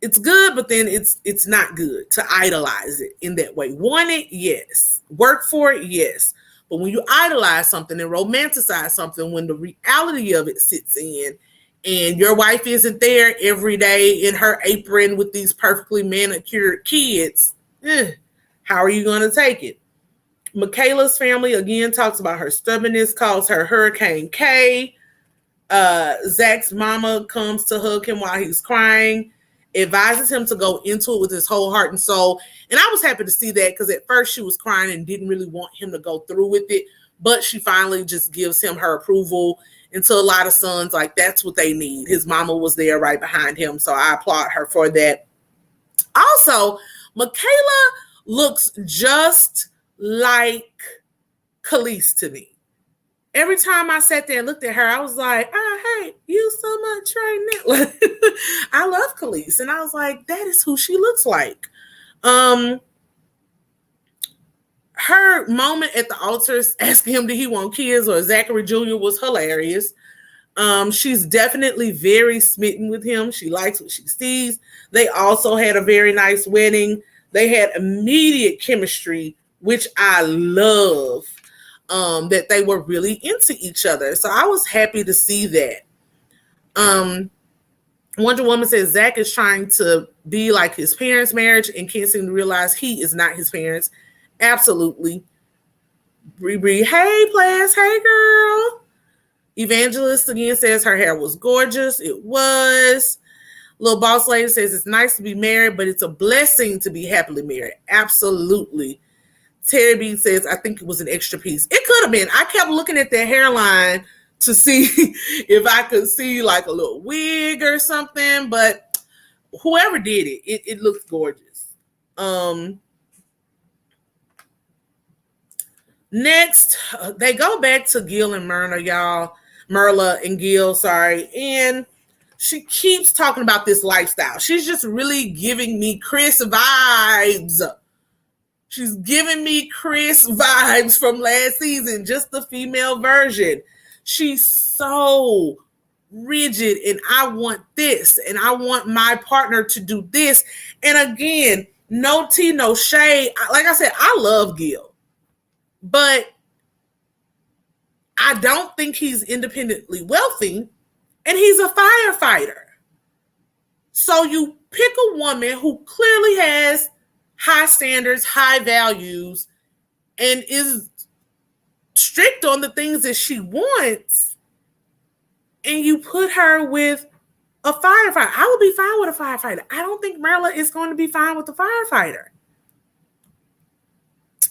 it's good, but then it's not good to idolize it in that way. Want it? Yes. Work for it? Yes. But when you idolize something and romanticize something, when the reality of it sits in and your wife isn't there every day in her apron with these perfectly manicured kids, how are you going to take it? Michaela's family, again, talks about her stubbornness, calls her Hurricane K. Zach's mama comes to hug him while he's crying, advises him to go into it with his whole heart and soul. And I was happy to see that, because at first she was crying and didn't really want him to go through with it. But she finally just gives him her approval. And to a lot of sons, like, that's what they need. His mama was there right behind him. So I applaud her for that. Also, Michaela looks just like Khalees to me. Every time I sat there and looked at her, I was like, I hate you so much right now. I love Khalees. And I was like, that is who she looks like. Her moment at the altar asking him, did he want kids or Zachary Jr. was hilarious. She's definitely very smitten with him. She likes what she sees. They also had a very nice wedding. They had immediate chemistry, which I love. That they were really into each other. So I was happy to see that. Wonder Woman says Zach is trying to be like his parents' marriage and can't seem to realize he is not his parents. Absolutely. Bree, hey, Plas, hey, girl. Evangelist again says her hair was gorgeous. It was. Little Boss Lady says it's nice to be married, but it's a blessing to be happily married. Absolutely. Terry B says, I think it was an extra piece. It could have been. I kept looking at their hairline to see if I could see like a little wig or something, but whoever did it, it looks gorgeous. Next, they go back to Gil and Myrna, y'all. Merla and Gil, sorry. And she keeps talking about this lifestyle. She's just really giving me Chris vibes. She's giving me Chris vibes from last season, just the female version. She's so rigid and I want this and I want my partner to do this. And again, no tea, no shade. Like I said, I love Gil, but I don't think he's independently wealthy, and he's a firefighter. So you pick a woman who clearly has high standards, high values, and is strict on the things that she wants, and you put her with a firefighter. I would be fine with a firefighter. I don't think Marla is going to be fine with a firefighter.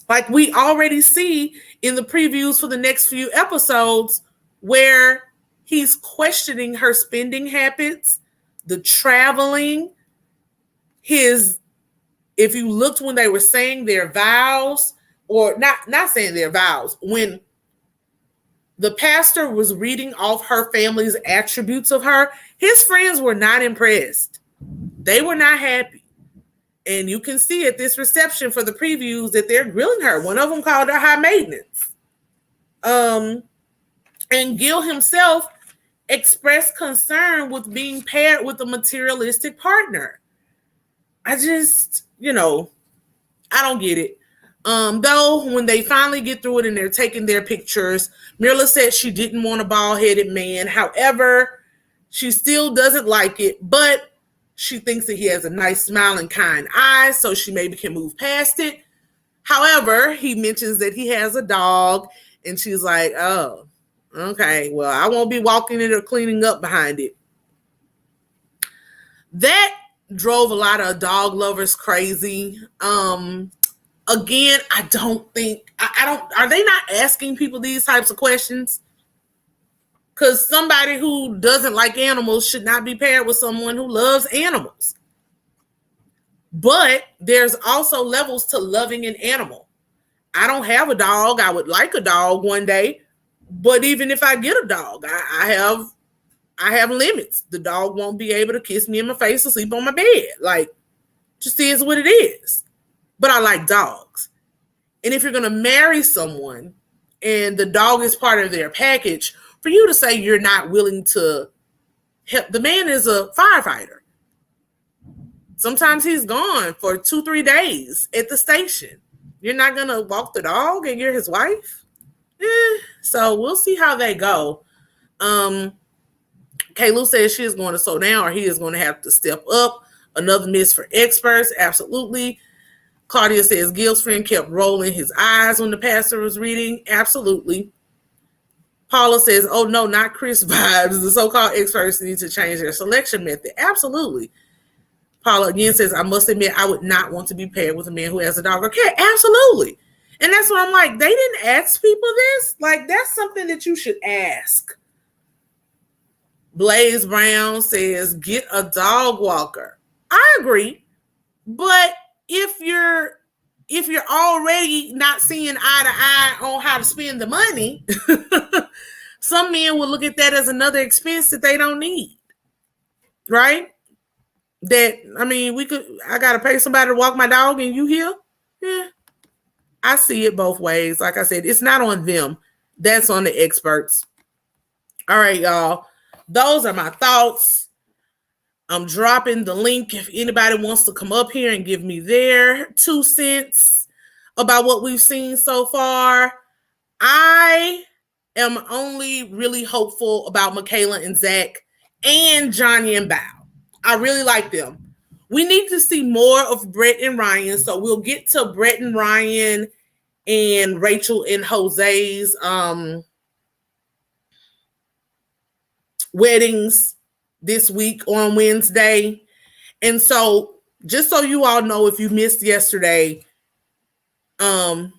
Like we already see in the previews for the next few episodes where he's questioning her spending habits, the traveling, if you looked when they were saying their vows, or not saying their vows, when the pastor was reading off her family's attributes of her, his friends were not impressed. They were not happy. And you can see at this reception for the previews that they're grilling her. One of them called her high maintenance. And Gil himself expressed concern with being paired with a materialistic partner. I just, I don't get it. Though when they finally get through it and they're taking their pictures, Marla said she didn't want a bald-headed man. However, she still doesn't like it, but she thinks that he has a nice smile and kind eyes, so she maybe can move past it. However, he mentions that he has a dog, and she's like, oh, okay, well, I won't be walking it or cleaning up behind it. That drove a lot of dog lovers crazy. Again, I don't think, are they not asking people these types of questions? Because somebody who doesn't like animals should not be paired with someone who loves animals. But there's also levels to loving an animal. I don't have a dog. I would like a dog one day. But even if I get a dog, I have limits. The dog won't be able to kiss me in my face or sleep on my bed. Like, just is what it is. But I like dogs. And if you're going to marry someone and the dog is part of their package, for you to say you're not willing to help, the man is a firefighter. Sometimes he's gone for 2-3 days at the station. You're not going to walk the dog and you're his wife? So we'll see how they go. Kaylu says she is going to slow down or he is going to have to step up. Another miss for experts. Absolutely. Claudia says Gil's friend kept rolling his eyes when the pastor was reading. Absolutely. Paula says, oh, no, not Chris vibes. The so-called experts need to change their selection method. Absolutely. Paula again says, I must admit, I would not want to be paired with a man who has a dog or cat. Absolutely. And that's what I'm like. They didn't ask people this. Like, that's something that you should ask. Blaze Brown says, get a dog walker. I agree. But if you're already not seeing eye to eye on how to spend the money, some men will look at that as another expense that they don't need. Right? I got to pay somebody to walk my dog and you here? Yeah. I see it both ways. Like I said, it's not on them. That's on the experts. All right, y'all. Those are my thoughts. I'm dropping the link if anybody wants to come up here and give me their 2 cents about what we've seen so far. I am only really hopeful about Michaela and Zach and Johnny and Bao. I really like them. We need to see more of Brett and Ryan, so we'll get to Brett and Ryan and Rachel and Jose's weddings this week on Wednesday. And so just so you all know, if you missed yesterday, as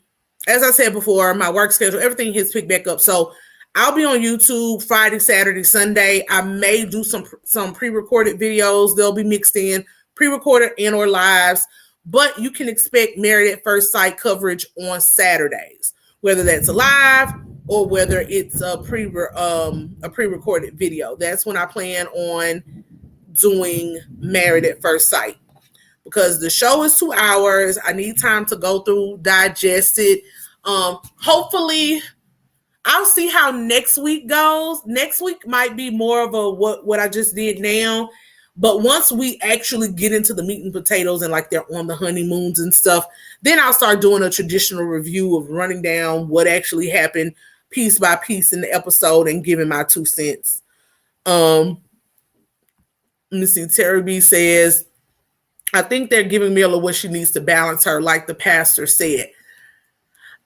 I said before, my work schedule, everything has picked back up. So I'll be on YouTube Friday, Saturday, Sunday. I may do some pre-recorded videos. They'll be mixed in, pre-recorded and or lives. But you can expect Married at First Sight coverage on Saturdays, whether that's a live or whether it's a pre-recorded video. That's when I plan on doing Married at First Sight, because the show is 2 hours. I need time to go through, digest it. Hopefully, I'll see how next week goes. Next week might be more of a what I just did now. But once we actually get into the meat and potatoes and like they're on the honeymoons and stuff, then I'll start doing a traditional review of running down what actually happened piece by piece in the episode and giving my 2 cents. Let me see. Terry B says, I think they're giving Mila what she needs to balance her, like the pastor said.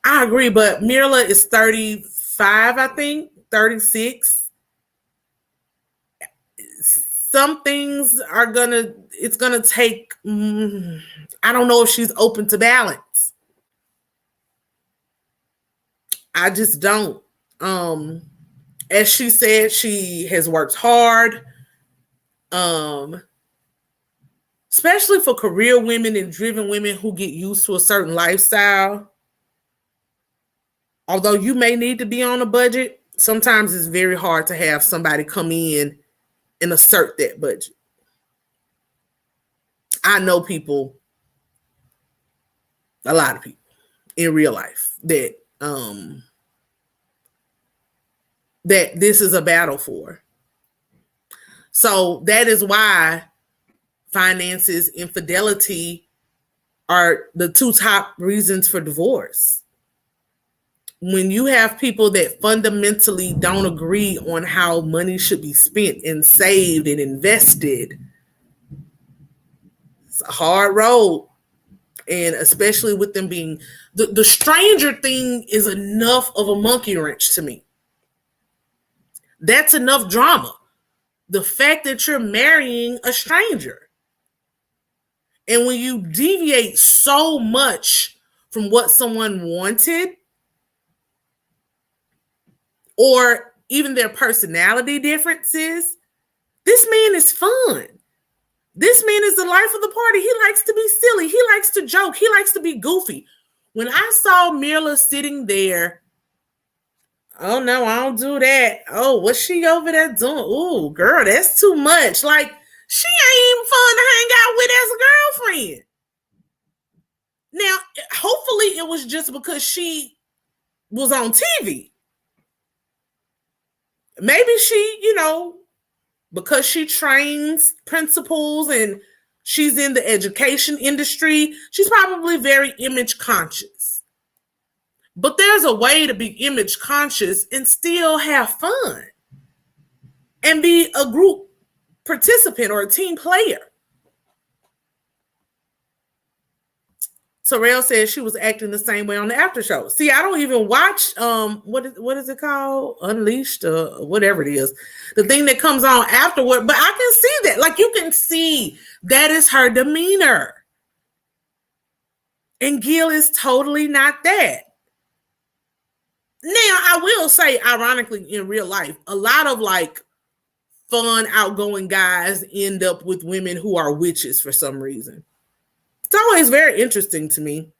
I agree, but Mila is 35, I think, 36. Some things it's gonna take, I don't know if she's open to balance. I just don't. As she said, she has worked hard. Especially for career women and driven women who get used to a certain lifestyle. Although you may need to be on a budget, sometimes it's very hard to have somebody come in and assert that budget. I know people, a lot of people in real life that that this is a battle for. So that is why finances, infidelity are the 2 top reasons for divorce. When you have people that fundamentally don't agree on how money should be spent and saved and invested, it's a hard road. And especially with them being, the stranger thing is enough of a monkey wrench to me. That's enough drama. The fact that you're marrying a stranger. And when you deviate so much from what someone wanted, or even their personality differences, this man is fun. This man is the life of the party. He likes to be silly. He likes to joke. He likes to be goofy. When I saw Mila sitting there, oh no, I don't do that. Oh, what's she over there doing? Oh, girl, that's too much. Like, she ain't even fun to hang out with as a girlfriend. Now, hopefully it was just because she was on TV. Maybe she, because she trains principals and she's in the education industry, she's probably very image conscious. But there's a way to be image conscious and still have fun and be a group participant or a team player. Sorrel says she was acting the same way on the after show. See, I don't even watch what is it called? Unleashed or whatever it is. The thing that comes on afterward, but I can see that. Like, you can see that is her demeanor. And Gil is totally not that. Now, I will say, ironically, in real life, a lot of like fun, outgoing guys end up with women who are witches for some reason. It's always very interesting to me.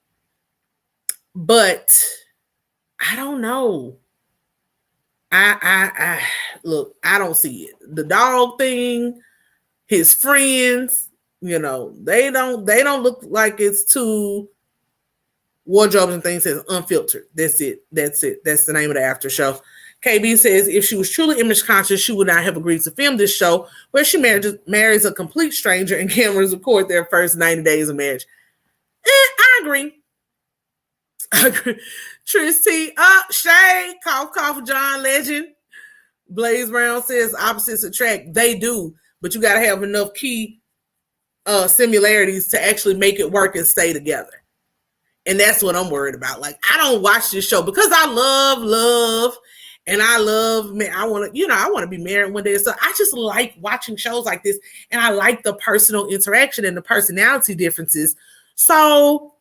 But I don't know. I look, I don't see it. The dog thing, his friends, they don't look like it's too Wardrobes and Things says Unfiltered. That's it. That's the name of the after show. KB says if she was truly image conscious, she would not have agreed to film this show where she marries a complete stranger and cameras record their first 90 days of marriage. I agree. Tristy, Shay, cough, John Legend. Blaze Brown says opposites attract. They do, but you got to have enough key similarities to actually make it work and stay together. And that's what I'm worried about. Like, I don't watch this show because I love, and I want to be married one day. So I just like watching shows like this, and I like the personal interaction and the personality differences. So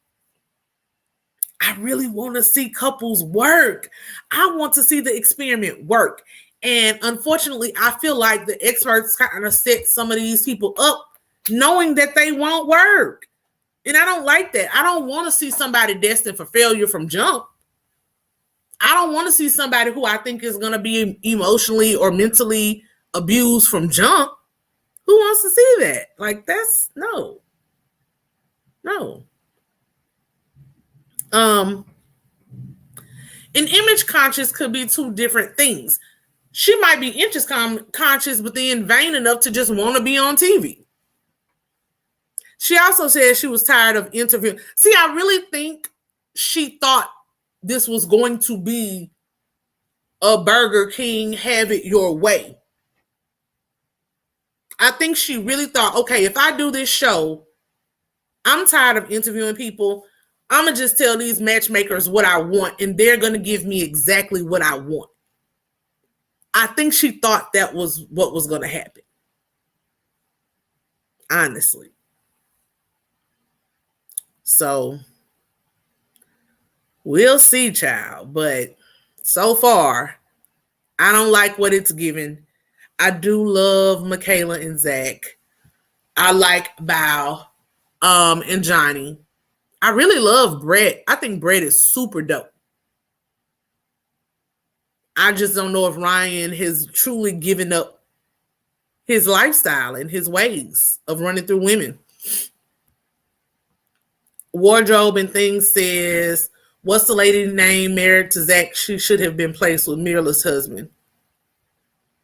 I really want to see couples work. I want to see the experiment work. And unfortunately, I feel like the experts kind of set some of these people up knowing that they won't work. And I don't like that. I don't want to see somebody destined for failure from jump. I don't want to see somebody who I think is going to be emotionally or mentally abused from jump. Who wants to see that? Like, that's no. And image conscious could be two different things. She might be interest conscious, but then vain enough to just want to be on TV. She also said she was tired of interviewing. See, I really think she thought this was going to be a Burger King, have it your way. I think she really thought, okay, if I do this show, I'm tired of interviewing people. I'm going to just tell these matchmakers what I want, and they're going to give me exactly what I want. I think she thought that was what was going to happen. Honestly. So, we'll see, child. But so far, I don't like what it's given. I do love Michaela and Zach. I like Bao and Johnny. I really love Brett. I think Brett is super dope. I just don't know if Ryan has truly given up his lifestyle and his ways of running through women. Wardrobe and Things says, what's the lady's name married to Zach? She should have been placed with Mirla's husband.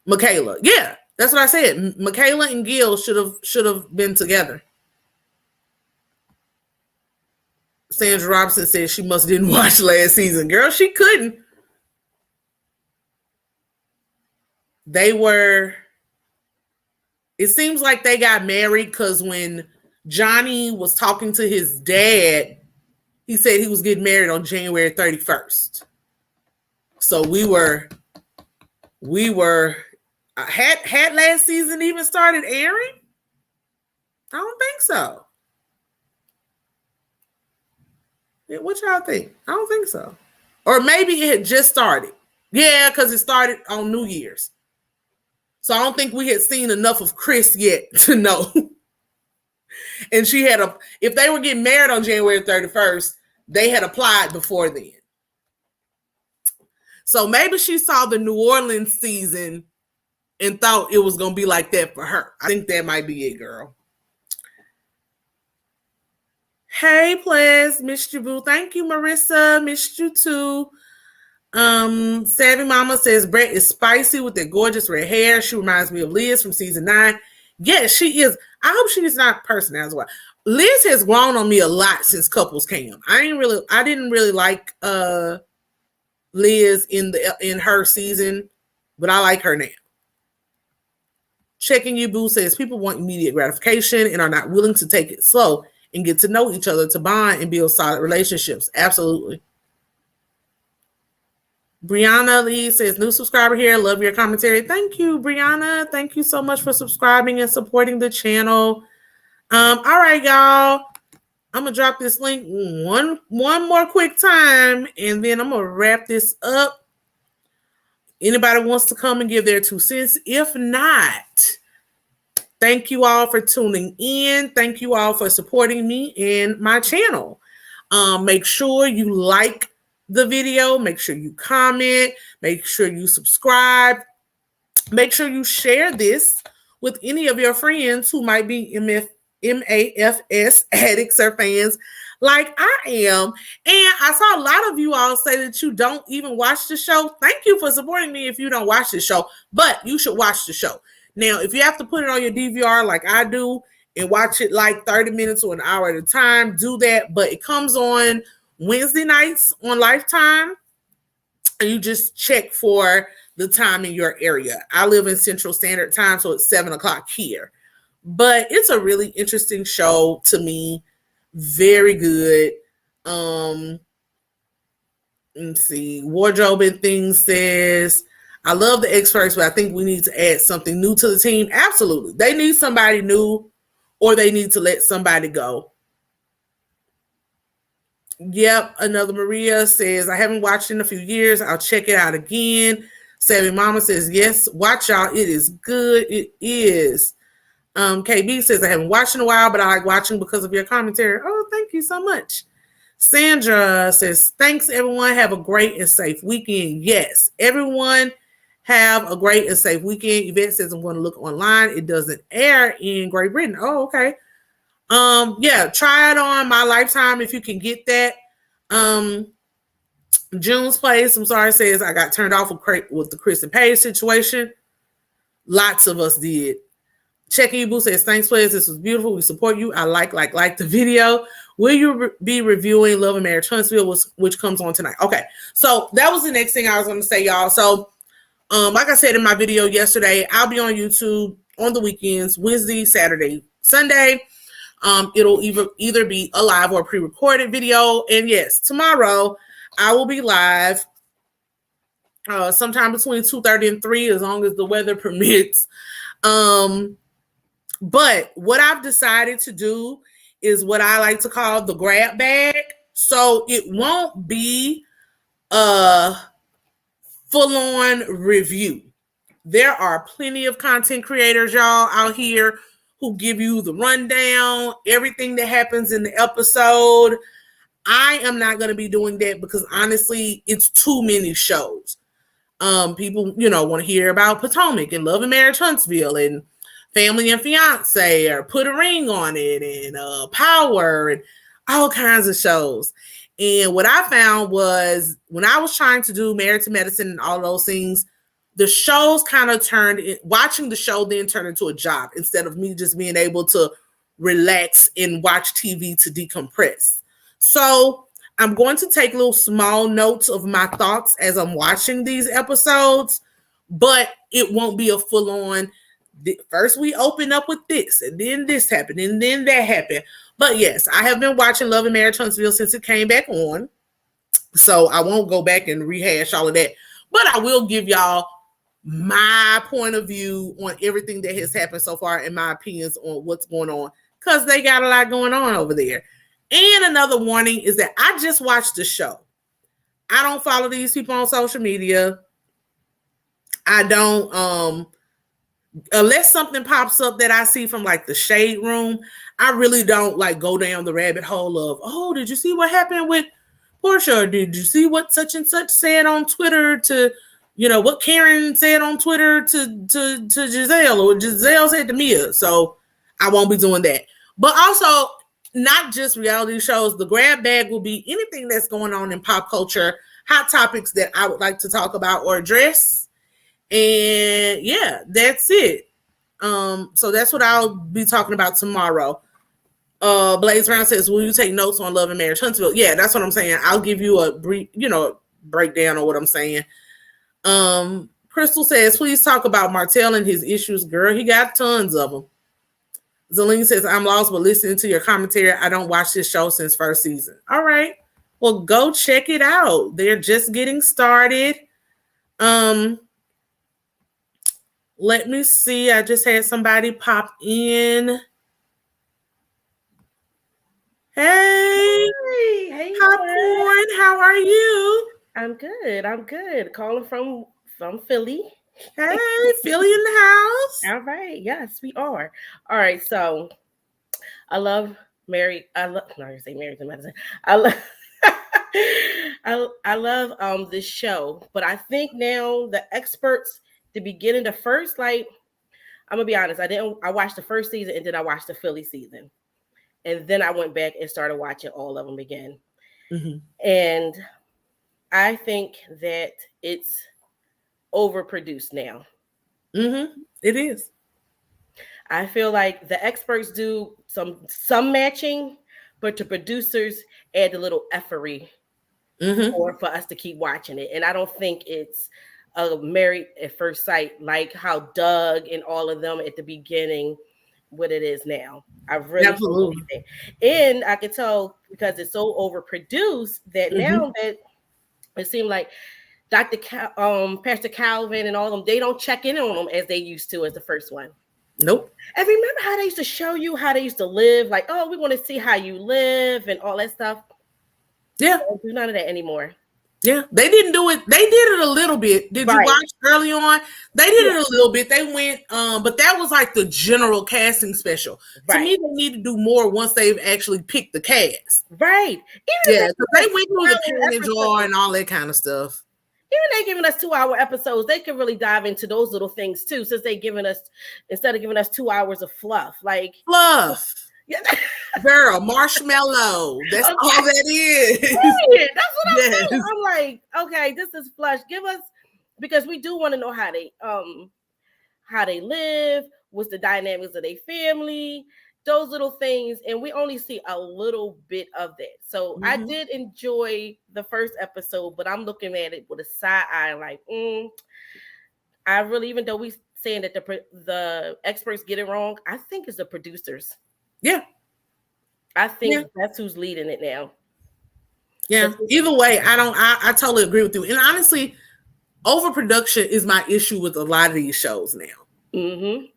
Michaela. Yeah, that's what I said. Michaela and Gil should have been together. Sandra Robinson says she must didn't watch last season. Girl, she couldn't. It seems like they got married because when Johnny was talking to his dad, he said he was getting married on January 31st. So had last season even started airing? I don't think so. What y'all think? I don't think so. Or maybe it had just started. Yeah, because it started on New Year's. So I don't think we had seen enough of Chris yet to know. And if they were getting married on January 31st, they had applied before then. So maybe she saw the New Orleans season and thought it was going to be like that for her. I think that might be it, girl. Hey, Ples, missed you, boo. Thank you, Marissa. Missed you too. Savvy Mama says Brett is spicy with that gorgeous red hair. She reminds me of Liz from season 9. Yes, she is. I hope she is not person as well. Liz has grown on me a lot since Couples Cam. I didn't really like Liz in her season, but I like her now. Checking You Boo says people want immediate gratification and are not willing to take it slow and get to know each other to bond and build solid relationships. Absolutely. Brianna Lee says, new subscriber here. Love your commentary. Thank you, Brianna. Thank you so much for subscribing and supporting the channel. All right, y'all. I'm going to drop this link one more quick time, and then I'm going to wrap this up. Anybody wants to come and give their 2 cents? If not, thank you all for tuning in. Thank you all for supporting me and my channel. Make sure you like the video. Make sure you comment. Make sure you subscribe. Make sure you share this with any of your friends who might be MAFS addicts or fans like I am. And I saw a lot of you all say that you don't even watch the show. Thank you for supporting me if you don't watch the show, but you should watch the show. Now, if you have to put it on your DVR like I do and watch it like 30 minutes or an hour at a time, do that. But it comes on Wednesday nights on Lifetime, and you just check for the time in your area. I live in Central Standard Time, so it's 7 o'clock here. But it's a really interesting show to me. Very good. Let's see. Wardrobe and Things says, I love the experts, but I think we need to add something new to the team. Absolutely. They need somebody new, or they need to let somebody go. Yep. Another Maria says, I haven't watched in a few years. I'll check it out again. Savvy Mama says, yes, watch y'all. It is good. It is. KB says, I haven't watched in a while, but I like watching because of your commentary. Oh, thank you so much. Sandra says, thanks, everyone. Have a great and safe weekend. Yes, everyone have a great and safe weekend. Yvette says, I'm going to look online. It doesn't air in Great Britain. Oh, okay. Yeah, try it on My Lifetime if you can get that. June's Place, I'm sorry, says I got turned off with the Chris and Paige situation. Lots of us did. Check Ebu says, thanks, players. This was beautiful. We support you. I like the video. Will you be reviewing Love and Marriage Huntsville, which comes on tonight? Okay. So that was the next thing I was going to say, y'all. So, like I said in my video yesterday, I'll be on YouTube on the weekends, Wednesday, Saturday, Sunday. It'll either be a live or a pre-recorded video. And yes, tomorrow I will be live sometime between 2:30 and 3, as long as the weather permits. But what I've decided to do is what I like to call the grab bag. So it won't be a full-on review. There are plenty of content creators, y'all, out here who give you the rundown, everything that happens in the episode. I am not going to be doing that because honestly, it's too many shows. People, want to hear about Potomac and Love and Marriage Huntsville and Family and Fiance, or Put a Ring on It, and Power, and all kinds of shows. And what I found was when I was trying to do Married to Medicine and all those things, the shows kind of watching the show then turned into a job instead of me just being able to relax and watch TV to decompress. So I'm going to take little small notes of my thoughts as I'm watching these episodes, but it won't be a full-on, first we open up with this, and then this happened, and then that happened. But yes, I have been watching Love and Marriage Huntsville since it came back on, so I won't go back and rehash all of that. But I will give y'all my point of view on everything that has happened so far and my opinions on what's going on, because they got a lot going on over there. And another warning is that I just watched the show. I don't follow these people on social media. I don't, unless something pops up that I see from like the Shade Room, I really don't like go down the rabbit hole of, oh, did you see what happened with Portia? Or did you see what such and such said on Twitter to, what Karen said on Twitter to Giselle, or Giselle said to Mia. So I won't be doing that. But also, not just reality shows, the grab bag will be anything that's going on in pop culture, hot topics that I would like to talk about or address. And yeah, that's it. So that's what I'll be talking about tomorrow. Blaze Brown says, will you take notes on Love and Marriage Huntsville? Yeah, that's what I'm saying. I'll give you a brief, breakdown of what I'm saying. Crystal says, please talk about Martell and his issues. Girl, he got tons of them. Zelene says, I'm lost, but listening to your commentary, I don't watch this show since first season. All right. Well, go check it out. They're just getting started. Let me see. I just had somebody pop in. Hey, Popcorn, how are you? I'm good. Calling from Philly. Hey, Philly in the house. All right. Yes, we are. All right. So I love Married to Medicine. I love this show, but I think now the experts, the beginning, the first, like, I'm gonna be honest, I watched the first season and then I watched the Philly season. And then I went back and started watching all of them again. Mm-hmm. And I think that it's overproduced now. Mm-hmm. It is. I feel like the experts do some matching, but the producers add a little effery for us to keep watching it. And I don't think it's Married at First Sight like how Doug and all of them at the beginning what it is now. I really absolutely think. And I could tell because it's so overproduced that now that it seemed like Pastor Calvin and all of them, they don't check in on them as they used to as the first one. Nope. And remember how they used to show you how they used to live? Like, oh, we want to see how you live and all that stuff. Yeah. They don't do none of that anymore. Yeah, they didn't do it. They did it a little bit. Did you watch early on? They did it a little bit. They went, but that was like the general casting special. To me, they need to do more once they've actually picked the cast. Right. Because they went through the parentage law and all that kind of stuff. Even they giving us 2-hour episodes, they could really dive into those little things too, since they giving us, instead of giving us 2 hours of fluff. Like fluff. Yeah. Girl, marshmallow. That's Okay. all that is. Period. That's what I'm Yes. saying. I'm like, okay, this is flush. Give us, because we do want to know how they live, what's the dynamics of their family, those little things, and we only see a little bit of that. So I did enjoy the first episode, but I'm looking at it with a side eye, like, I really, even though we saying that the experts get it wrong, I think it's the producers. Yeah. I think that's who's leading it now. Yeah. Either way, I totally agree with you. And honestly, overproduction is my issue with a lot of these shows now.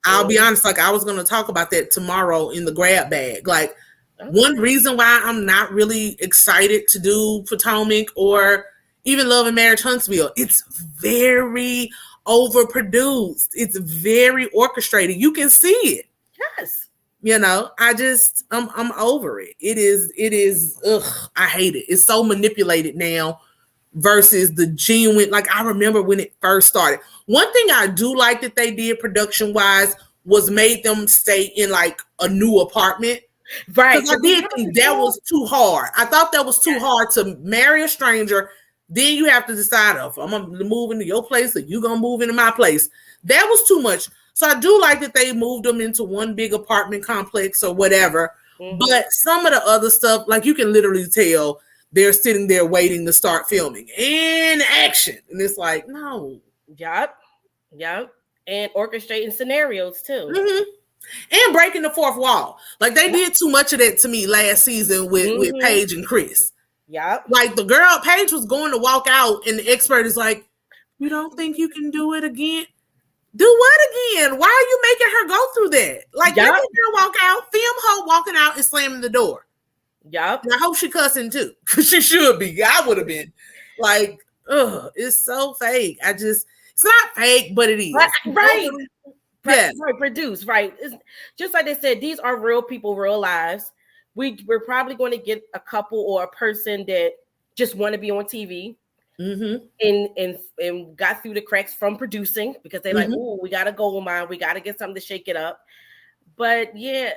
I'll be honest, like I was going to talk about that tomorrow in the grab bag. Like one reason why I'm not really excited to do Potomac or even Love and Marriage Huntsville, it's very overproduced. It's very orchestrated. You can see it. Yes. You know, I'm over it. It is, I hate it. It's so manipulated now versus the genuine. Like I remember when it first started. One thing I do like that they did production wise was made them stay in like a new apartment. Right. Because I did think that was too hard. I thought that was too hard to marry a stranger. Then you have to decide if I'm going to move into your place or you going to move into my place. That was too much. So I do like that they moved them into one big apartment complex or whatever. But some of the other stuff, like you can literally tell they're sitting there waiting to start filming in action. And it's like, no. Yep. And orchestrating scenarios too. And breaking the fourth wall. Like they did too much of that to me last season with Paige and Chris. Yep. Like the girl, Paige was going to walk out and the expert is like, you don't think you can do it again? Do what again? Why are you making her go through that? Like, let her walk out, film her walking out and slamming the door. Yep. And I hope she cussing too, because she should be. I would have been. Like, it's so fake. It's not fake, but it is. Right. Yeah. Right. Produced. Right. It's just like they said, these are real people, real lives. We're probably going to get a couple or a person that just want to be on TV. And got through the cracks from producing because they're like, oh, we gotta go, man, we gotta get something to shake it up. But yeah,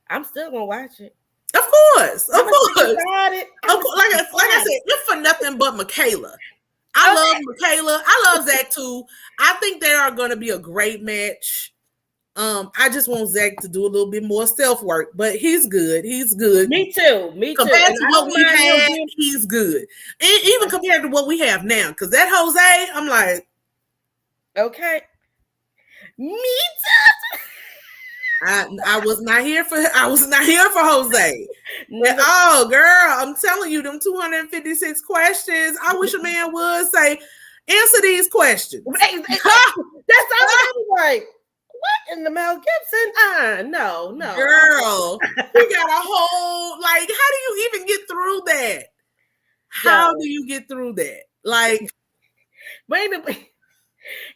I'm still gonna watch it. Of course. Like I said, if for nothing but Michaela. I love Michaela. I love Zach too. I think they are gonna be a great match. I just want Zach to do a little bit more self-work, but he's good. Me too. Compared to what we had, he's good. And even compared to what we have now, because that Jose, I'm like, okay. Me too. I was not here for Jose. Oh, girl, I'm telling you, them 256 questions. I wish a man would say, answer these questions. That's all I'm like. What in the Mel Gibson? No. Girl, we got a whole, like, how do you even get through that? How do you get through that? Like, baby.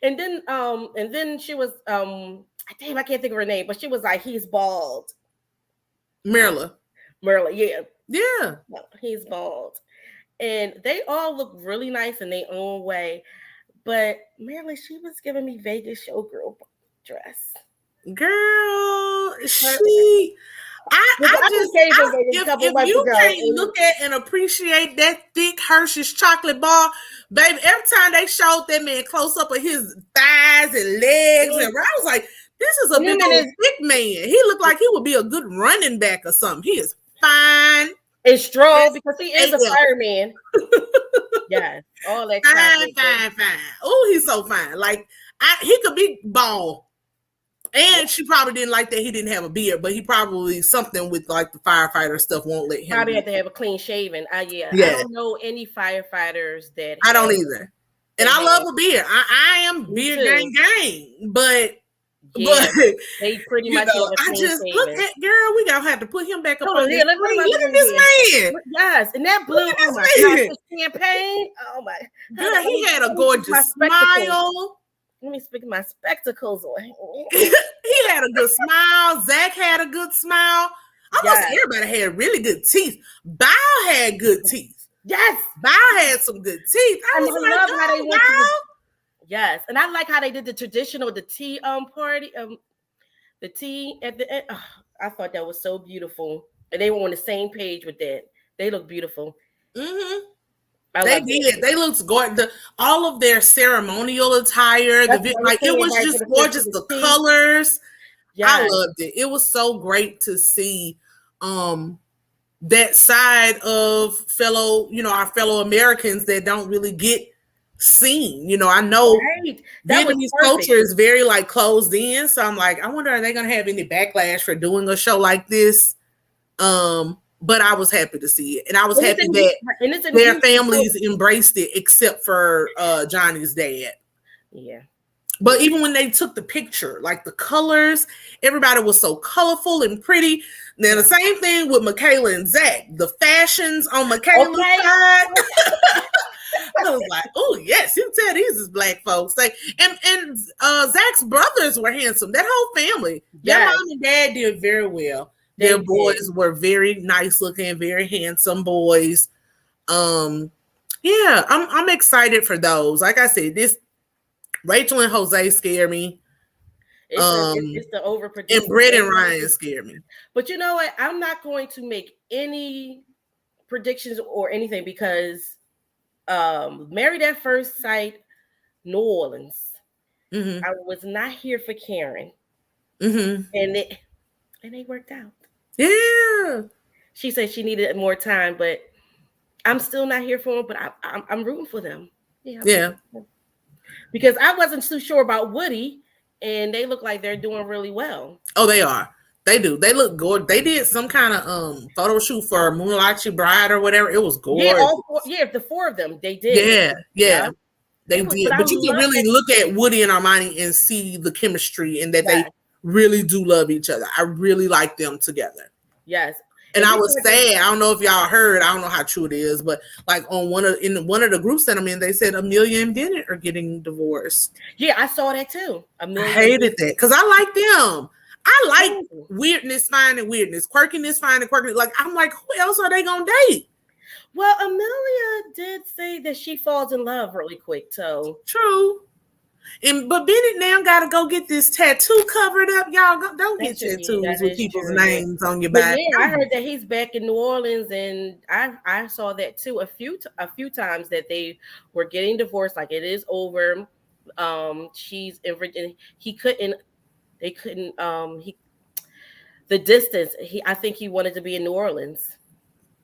And then she was, damn, I can't think of her name, but she was like, he's bald. Marla, yeah. Yeah. No, he's bald. And they all look really nice in their own way. But Marla, she was giving me Vegas showgirl dress. Girl, if you can't look at and appreciate that thick Hershey's chocolate bar, baby, every time they showed that man close up of his thighs and legs, and I was like, this is a big old thick man. He looked like he would be a good running back or something. He is fine and strong because he is a fireman. Yes, all that fine. Oh, he's so fine. Like he could be bald. And she probably didn't like that he didn't have a beard, but he probably something with like the firefighter stuff won't let him. Probably have to have a clean shaven. I don't know any firefighters that. I don't either. And I love a beard. I am beard gang, but they pretty much. I just look at girl. We gonna have to put him back up. Look at this man. Yes, and that blue. Oh my God, champagne. Oh my. Girl, he had a gorgeous smile. Let me speak my spectacles on. He had a good smile. Zach had a good smile. Almost everybody had really good teeth. Bao had good teeth. Yes. Bao had some good teeth. I love how they went yes. And I like how they did the traditional, the tea party. The tea at the end. I thought that was so beautiful, and they were on the same page with that. They look beautiful. Mm-hmm. I They love did. it. They looked gorgeous. All of their ceremonial attire, That's what I was like it saying, was right, for just the first gorgeous. of the The tea. colors, I Yes. loved it. It was so great to see that side of our fellow Americans that don't really get seen. I know Right. That was Vietnamese perfect. culture is very like closed in. So I'm like, I wonder, are they gonna have any backlash for doing a show like this? But I was happy to see it. And I was And happy it's in that and it's in their Houston, families too. embraced it, except for Johnny's dad. Yeah. But even when they took the picture, like the colors, everybody was so colorful and pretty. Then the same thing with Michaela and Zach. The fashions on Michaela's side. I was like, oh yes, you can tell these is black folks. Like, and Zach's brothers were handsome. That whole family. Their mom and dad did very well. Their boys were very nice looking, very handsome boys. Yeah, I'm excited for those. Like I said, this Rachel and Jose scare me. It's the overproduced. And Brett and Ryan scare me. But you know what? I'm not going to make any predictions or anything because Married at First Sight, New Orleans. Mm-hmm. I was not here for Karen. Mm-hmm. And they worked out. Yeah. She said she needed more time, but I'm still not here for them, but I'm rooting for them. Yeah. Because I wasn't too sure about Woody, and they look like they're doing really well. Oh, they are. They do. They look good. They did some kind of photo shoot for Moonlight Bride or whatever. It was gorgeous. Yeah, the four of them, they did. Yeah. They did. But you can really look at Woody and Armani and see the chemistry and that they really do love each other. I really like them together. Yes. And I was sad. I don't know if y'all heard. I don't know how true it is, but like in one of the groups that I'm in, they said Amelia and Bennett are getting divorced. Yeah, I saw that too. I hated that because I like them. I like weirdness, finding weirdness, quirkiness, finding quirkiness. Like I'm like, who else are they gonna date? Well, Amelia did say that she falls in love really quick, so true. But Bennett now got to go get this tattoo covered up. Y'all don't get tattoos with people's names on your back. Yeah, I heard that he's back in New Orleans, and I saw that too a few times that they were getting divorced. Like it is over. She's in Virginia. They couldn't. The distance. I think he wanted to be in New Orleans.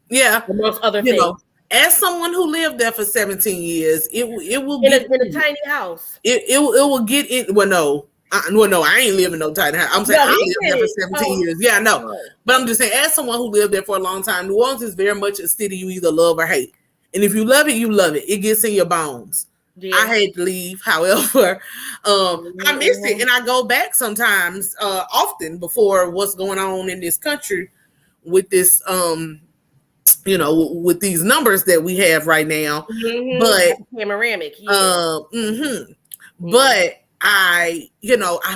Yeah, amongst other things. As someone who lived there for 17 years, it will in a tiny house. It will get in. Well, no, I ain't living in no tiny house. I'm saying I lived there for 17 years. Yeah, no, but I'm just saying, as someone who lived there for a long time, New Orleans is very much a city you either love or hate. And if you love it, you love it. It gets in your bones. Yeah. I hate to leave, however, I miss it, and I go back sometimes, often before what's going on in this country with this. With these numbers that we have right now, but panoramic. But I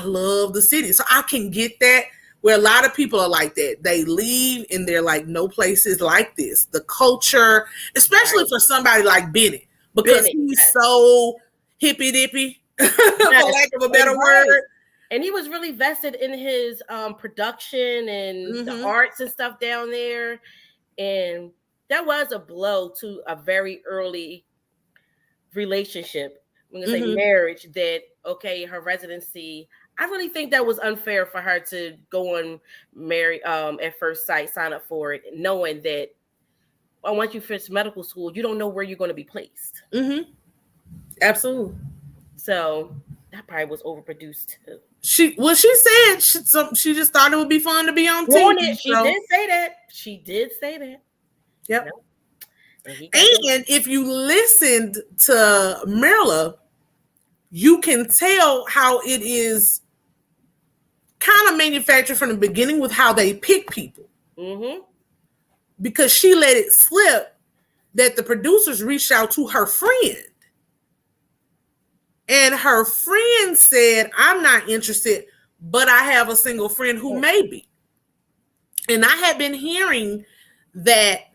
love the city, so I can get that. Where a lot of people are like that, they leave and they're like, no places like this. The culture, especially for somebody like Bennett, because he's so hippy dippy, for lack of a better word. And he was really vested in his production and the arts and stuff down there. And that was a blow to a very early relationship. When they say marriage, that her residency. I really think that was unfair for her to go on at first sight, sign up for it, knowing that once you finish medical school, you don't know where you're going to be placed. Absolutely. So that probably was overproduced too. She said she just thought it would be fun to be on TV. She did say that. She did say that. Yep. And if you listened to Marla, you can tell how it is kind of manufactured from the beginning with how they pick people. Because she let it slip that the producers reached out to her friend. And her friend said, I'm not interested, but I have a single friend who may be. And I had been hearing that,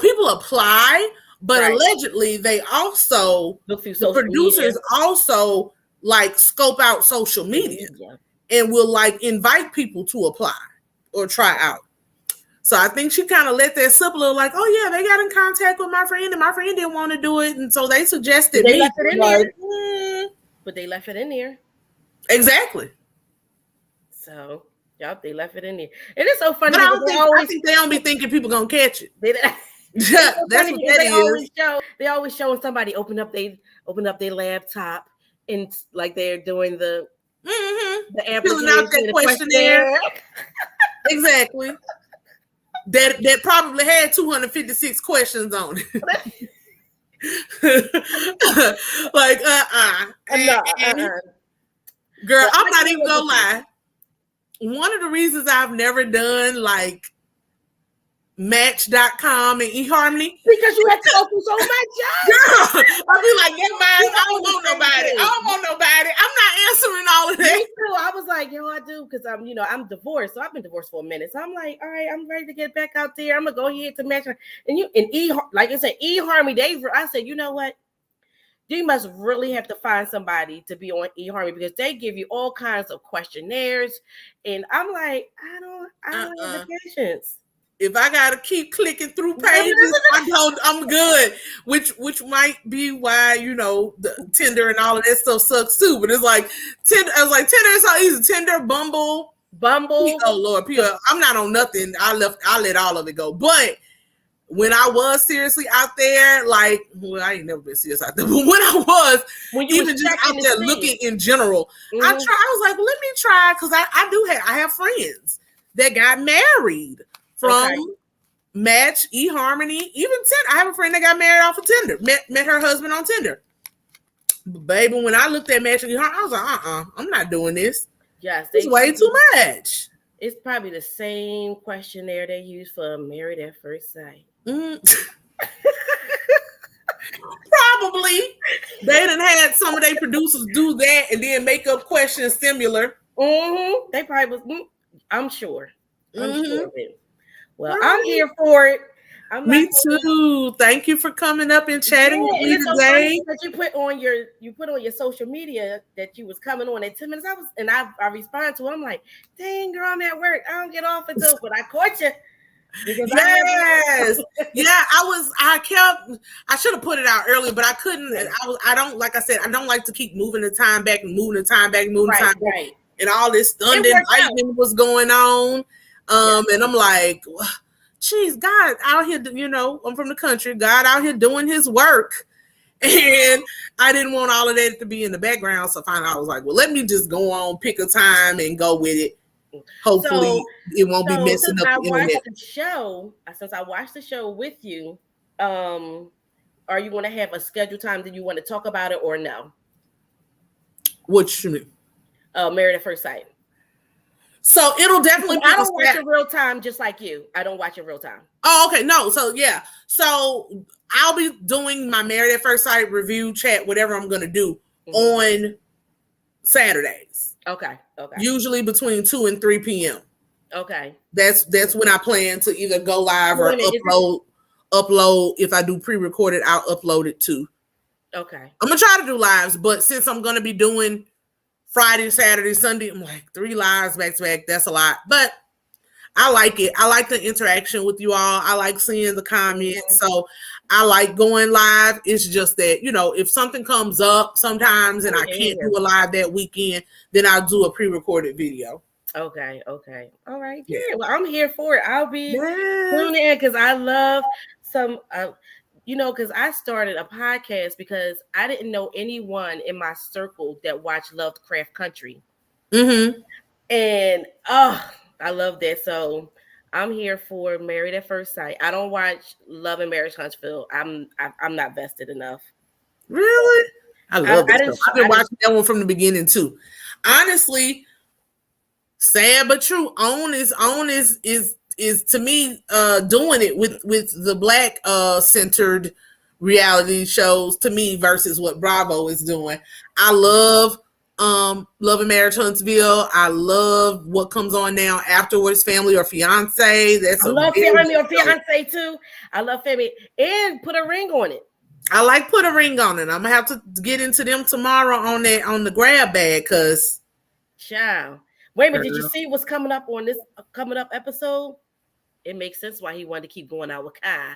people apply, but allegedly they also, the producers also like scope out social media and will like invite people to apply. or try out. So I think she kind of let that slip a little, like, oh yeah, they got in contact with my friend, and my friend didn't want to do it, and so they suggested They me. left it in like, there. But they left it in there. Exactly. So, yep, they left it in there. And it's so funny. But I think they don't be thinking people gonna catch it. Yeah, so that's what that is. They always showing somebody open up their laptop and like they're doing the filling out that questionnaire. Exactly. That probably had 256 questions on it. Like girl, I'm not even gonna lie. One of the reasons I've never done like Match.com and eHarmony, because you have to go through so much. Girl, I'll be like, never mind. I don't want nobody. I'm not answering all of that. Me too. I was like, I do, because I'm divorced, so I've been divorced for a minute. So I'm like, all right, I'm ready to get back out there. I'm gonna go ahead to Match, like I said, eHarmony. I said, you know what? You must really have to find somebody to be on eHarmony because they give you all kinds of questionnaires, and I'm like, I don't have the patience. If I gotta keep clicking through pages, I'm good. Which might be why the Tinder and all of that stuff sucks too. But it's like Tinder. I was like, Tinder is so easy. Tinder, Bumble. Oh Lord, I'm not on nothing. I let all of it go. But when I was seriously out there, I ain't never been serious out there. But when you even just out there looking in general, I was like, well, let me try because I have friends that got married from Match, eHarmony, even Tinder. I have a friend that got married off of Tinder. Met her husband on Tinder. But baby, when I looked at Match and eHarmony, I was like, I'm not doing this. Yes, it's way too much. It's probably the same questionnaire they use for Married at First Sight. Probably. They done had some of their producers do that and then make up questions similar. They probably was. I'm sure. I'm sure of it. Well, I'm here for it. Me too. Thank you for coming up and chatting with me today. So that you put on your social media that you was coming on at 10 minutes. I responded to it. I'm like, dang girl, I'm at work. I don't get off until, but I caught you. Yes. I should have put it out earlier, but I couldn't. I don't like to keep moving the time back and moving the time back. And all this thunder and lightning was going on. And I'm like, geez, God out here, I'm from the country. God out here doing his work. And I didn't want all of that to be in the background. So finally I was like, well, let me just go on, pick a time and go with it. Hopefully it won't be messing up the internet. Since I watched the show with you, are you going to have a scheduled time that you want to talk about it or no? What you mean? Married at First Sight. So it'll definitely be. I don't watch it real time, just like you. I don't watch it real time. Oh, okay. No. So yeah. So I'll be doing my Married at First Sight review chat, whatever I'm gonna do on Saturdays. Okay. Usually between 2 and 3 p.m. Okay. That's when I plan to either go live or upload. If I do pre-recorded, I'll upload it too. Okay. I'm gonna try to do lives, but since I'm gonna be doing Friday, Saturday, Sunday, I'm like 3 lives back to back. That's a lot, but I like it. I like the interaction with you all. I like seeing the comments. So I like going live. It's just that, if something comes up sometimes and I can't do a live that weekend, then I'll do a pre-recorded video. Okay. All right. Yeah. Well, I'm here for it. I'll be tuning in because I love some, because I started a podcast because I didn't know anyone in my circle that watched Lovecraft Country. And I love that. So I'm here for Married at First Sight. I don't watch Love and Marriage Huntsville. I'm not vested enough. Really? I love it. I've been watching that one from the beginning too. Honestly, sad but true. OWN is to me doing it with the Black centered reality shows to me versus what Bravo is doing. I love Love and Marriage Huntsville. I love what comes on now afterwards, Family or Fiance. I love Family or Fiance too. I love Family and Put a Ring on It. I like Put a Ring on It. I'm gonna have to get into them tomorrow on the grab bag because child. Wait a minute, did you see what's coming up on this coming up episode? It makes sense why he wanted to keep going out with Kai.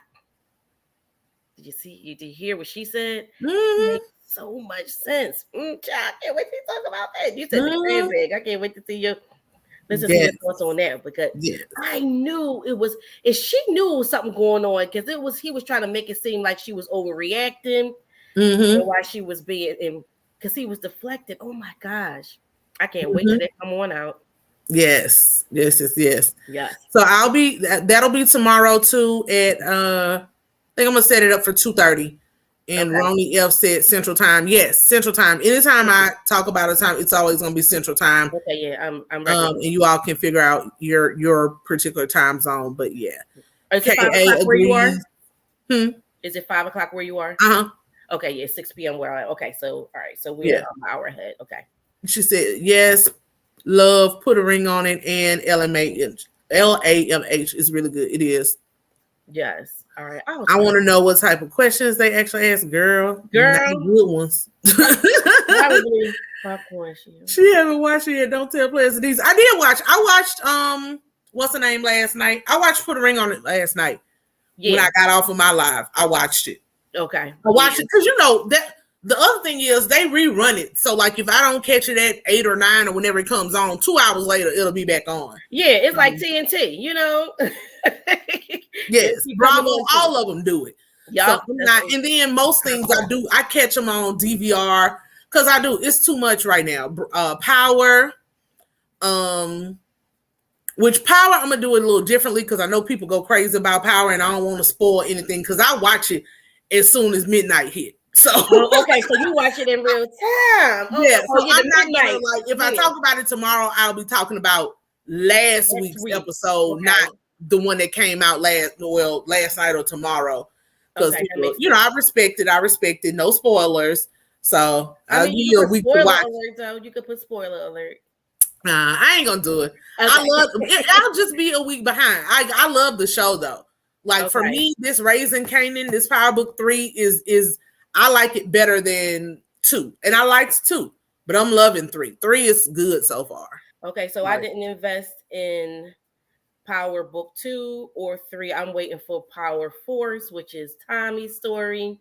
Did you hear what she said? Mm-hmm. Makes so much sense. Child, I can't wait to talk about that. You said the grand bag. I can't wait to see you. Listen to your thoughts on that, because I knew it was. If she knew it was something going on, because he was trying to make it seem like she was overreacting, and why she was being, because he was deflected. Oh my gosh, I can't wait till they come on out. Yes. Yes. So that'll be tomorrow too at I think I'm gonna set it up for 2:30. And Ronnie F said Central Time. Yes, Central Time. Anytime I talk about a time, it's always gonna be Central Time. Okay, yeah, I'm ready. And you all can figure out your particular time zone. But yeah. Is it 5 o'clock where you are? Is it 5 o'clock where you are? Okay, yeah, 6 p.m. where I am. Okay, so all right, so we're an hour ahead. Okay. She said, yes, love, put a ring on it, and LAMH is really good. It is. Yes. All right. I want to know what type of questions they actually ask, girl. Not good ones. Probably popcorn. She haven't watched it yet. Don't tell players these. I did watch. I watched what's the name last night? I watched Put a Ring on It last night. Yeah. When I got off of my live, I watched it. Okay. I watched it because that the other thing is they rerun it. So like if I don't catch it at 8 or 9 or whenever it comes on, 2 hours later it'll be back on. Yeah, it's like TNT, Yes, Bravo, all of them do it. Yeah, so and then most things I catch them on DVR because I do. It's too much right now. Power, which Power I'm gonna do it a little differently because I know people go crazy about Power, and I don't want to spoil anything because I watch it as soon as midnight hit. So okay, so you watch it in real time. Okay, yeah, so I'm not gonna if I talk about it tomorrow, I'll be talking about last week's episode, not the one that came out last night or tomorrow. Because I respect it. No spoilers. So I'll give you a week to watch. You could put spoiler alert. Nah, I ain't gonna do it. Okay. I'll just be a week behind. I love the show though. Like for me, this Raising Kanan, this Power Book 3 is I like it better than 2. And I liked 2, but I'm loving 3. 3 is good so far. Okay, so I didn't invest in Power Book 2 or 3. I'm waiting for Power Force, which is Tommy's story.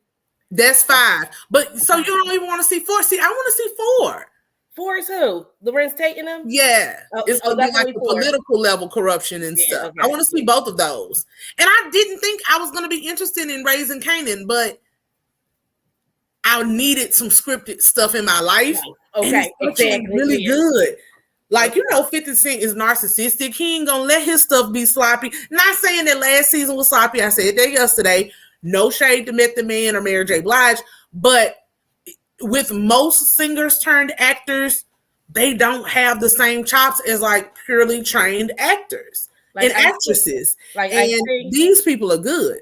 That's 5. But so you don't even want to see 4? See, I want to see 4. 4 is who? Lorenz Tate and them? Yeah. It's going to be like the political level corruption and stuff. Okay. I want to see both of those. And I didn't think I was going to be interested in Raising Kanan, but I needed some scripted stuff in my life. Okay. It's really good. Like, 50 Cent is narcissistic. He ain't gonna let his stuff be sloppy. Not saying that last season was sloppy. I said that yesterday. No shade to Method Man or Mary J. Blige. But with most singers turned actors, they don't have the same chops as like purely trained actors and actresses. And these people are good.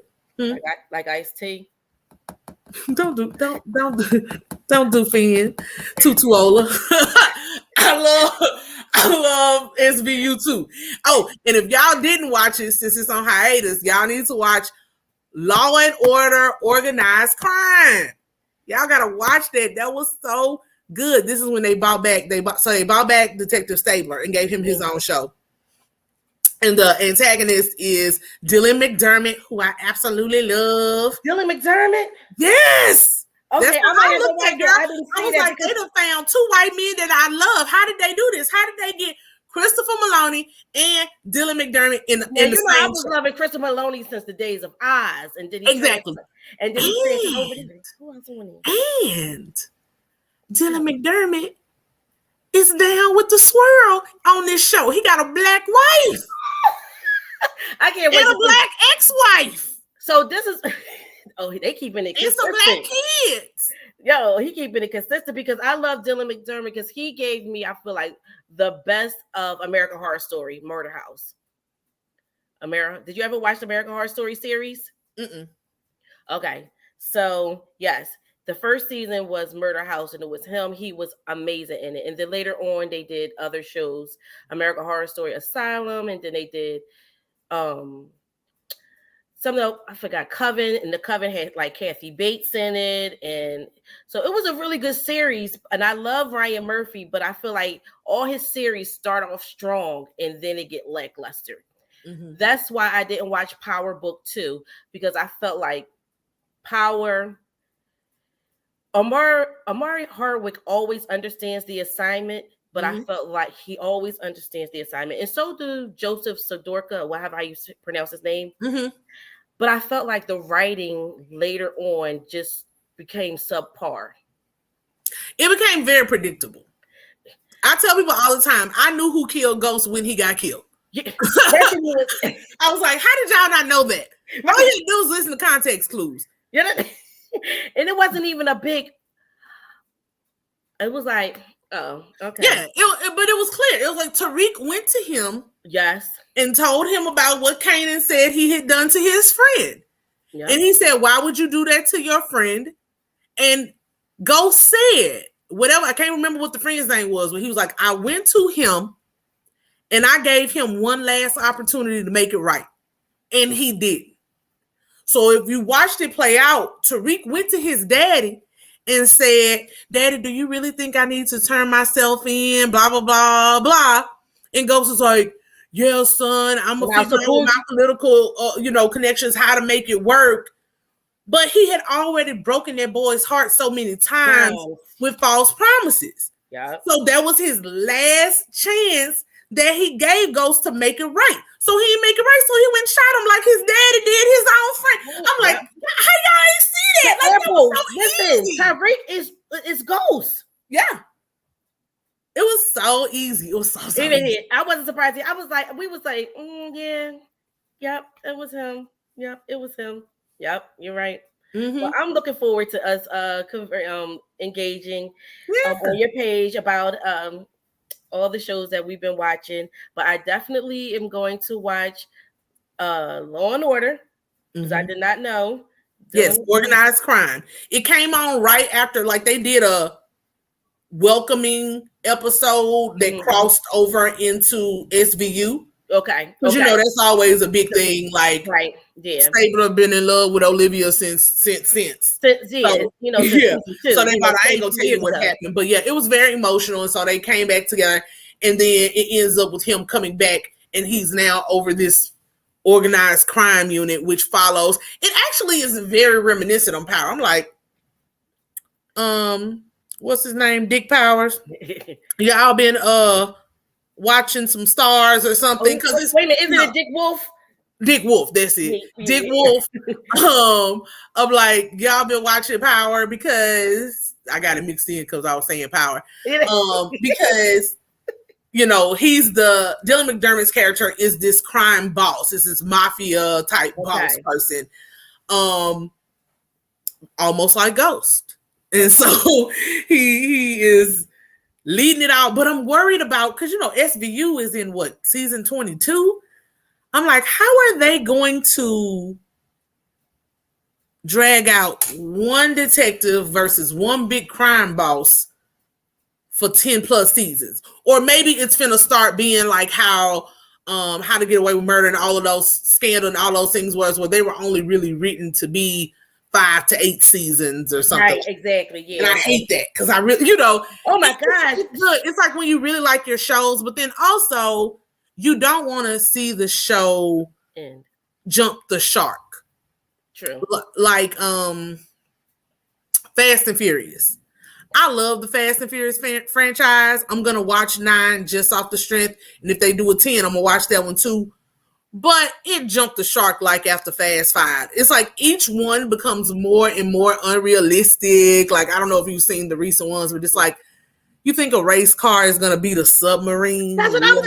Like Ice-T. Don't do Finn. Tutuola. I love SVU too. Oh, and if y'all didn't watch it since it's on hiatus, y'all need to watch Law and Order Organized Crime. Y'all gotta watch that. That was so good. This is when they bought back. They bought back Detective Stabler and gave him his own show. And the antagonist is Dylan McDermott, who I absolutely love. Dylan McDermott? Yes. Okay, I looked at, girl. I was like, they done found 2 white men that I love. How did they do this? How did they get Christopher Maloney and Dylan McDermott in the same I was loving Christopher Maloney since the days of Oz, and then exactly. And then and Dylan McDermott is down with the swirl on this show. He got a black wife. I can't wait. And a black ex-wife. So this is they keeping it consistent. It's some black kids. Yo, he keeping it consistent because I love Dylan McDermott because he gave me, I feel like, the best of American Horror Story, Murder House. Did you ever watch the American Horror Story series? Mm-mm. Okay, so yes, the first season was Murder House, and it was him. He was amazing in it. And then later on, they did other shows, American Horror Story Asylum, and then they did I forgot Coven, and the Coven had like Kathy Bates in it, and so it was a really good series. And I love Ryan Murphy, but I feel like all his series start off strong and then it get lackluster. Mm-hmm. That's why I didn't watch Power Book 2, because I felt like Power. Omari Hardwick always understands the assignment, but I felt like he always understands the assignment, and so do Joseph Sodorka, or however you pronounce his name. Mm-hmm. But I felt like the writing later on just became subpar. It became very predictable. I tell people all the time, I knew who killed Ghost when he got killed. Yeah. I was like, how did y'all not know that? All you had to do is listen to context clues. Yeah, and it wasn't even a big. It was like, oh, okay. Yeah, but it was clear. It was like Tariq went to him. Yes. And told him about what Kanan said he had done to his friend. Yep. And he said, why would you do that to your friend? And Ghost said, whatever, I can't remember what the friend's name was, but he was like, I went to him and I gave him one last opportunity to make it right. And he didn't. So if you watched it play out, Tariq went to his daddy and said, Daddy, do you really think I need to turn myself in? Blah, blah, blah, blah. And Ghost was like, yeah, son, I'm going to figure out my political, connections, how to make it work. But he had already broken that boy's heart so many times with false promises. Yeah. So that was his last chance that he gave Ghost to make it right. So he didn't make it right. So he went and shot him like his daddy did his own friend. I'm like, how y'all ain't see that? Like, that was so easy. Tariq is Ghost. Yeah. It was so easy. It was so easy. I wasn't surprised. We was like, yeah, yep, it was him. Yep, it was him. Yep, you're right. Mm-hmm. Well, I'm looking forward to us engaging on your page about all the shows that we've been watching. But I definitely am going to watch Law and Order, because I did not know. Yes, Organized Crime. It came on right after, like, they did a welcoming episode that crossed over into SVU. Okay. Because that's always a big thing. Like, right, yeah. Stabler been in love with Olivia since. So they thought, I ain't gonna tell you what happened, but yeah, it was very emotional, and so they came back together, and then it ends up with him coming back, and he's now over this organized crime unit, which follows. It actually is very reminiscent on Power. I'm like, what's his name? Dick Powers. Y'all been watching some Stars or something? Wait a minute, isn't it Dick Wolf? Dick Wolf, that's it. Dick Wolf. I'm like, y'all been watching Power, because I got it mixed in because I was saying Power. Because he's Dylan McDermott's character is this crime boss. This is mafia type boss person. Almost like Ghost. And so he is leading it out. But I'm worried about, because SVU is in season 22? I'm like, how are they going to drag out one detective versus one big crime boss for 10 plus seasons? Or maybe it's finna start being like how to Get Away with Murder and all of those Scandal and all those things where they were only really written to be 5 to 8 seasons or something. Right, exactly. Yeah. And I hate that, because I really, oh my gosh. It's like when you really like your shows, but then also you don't want to see the show jump the shark. True. Like Fast and Furious. I love the Fast and Furious franchise. I'm going to watch 9 just off the strength. And if they do a 10, I'm going to watch that one too. But it jumped the shark like after Fast 5. It's like each one becomes more and more unrealistic. Like, I don't know if you've seen the recent ones, but it's like, you think a race car is going to beat a submarine? That's what I was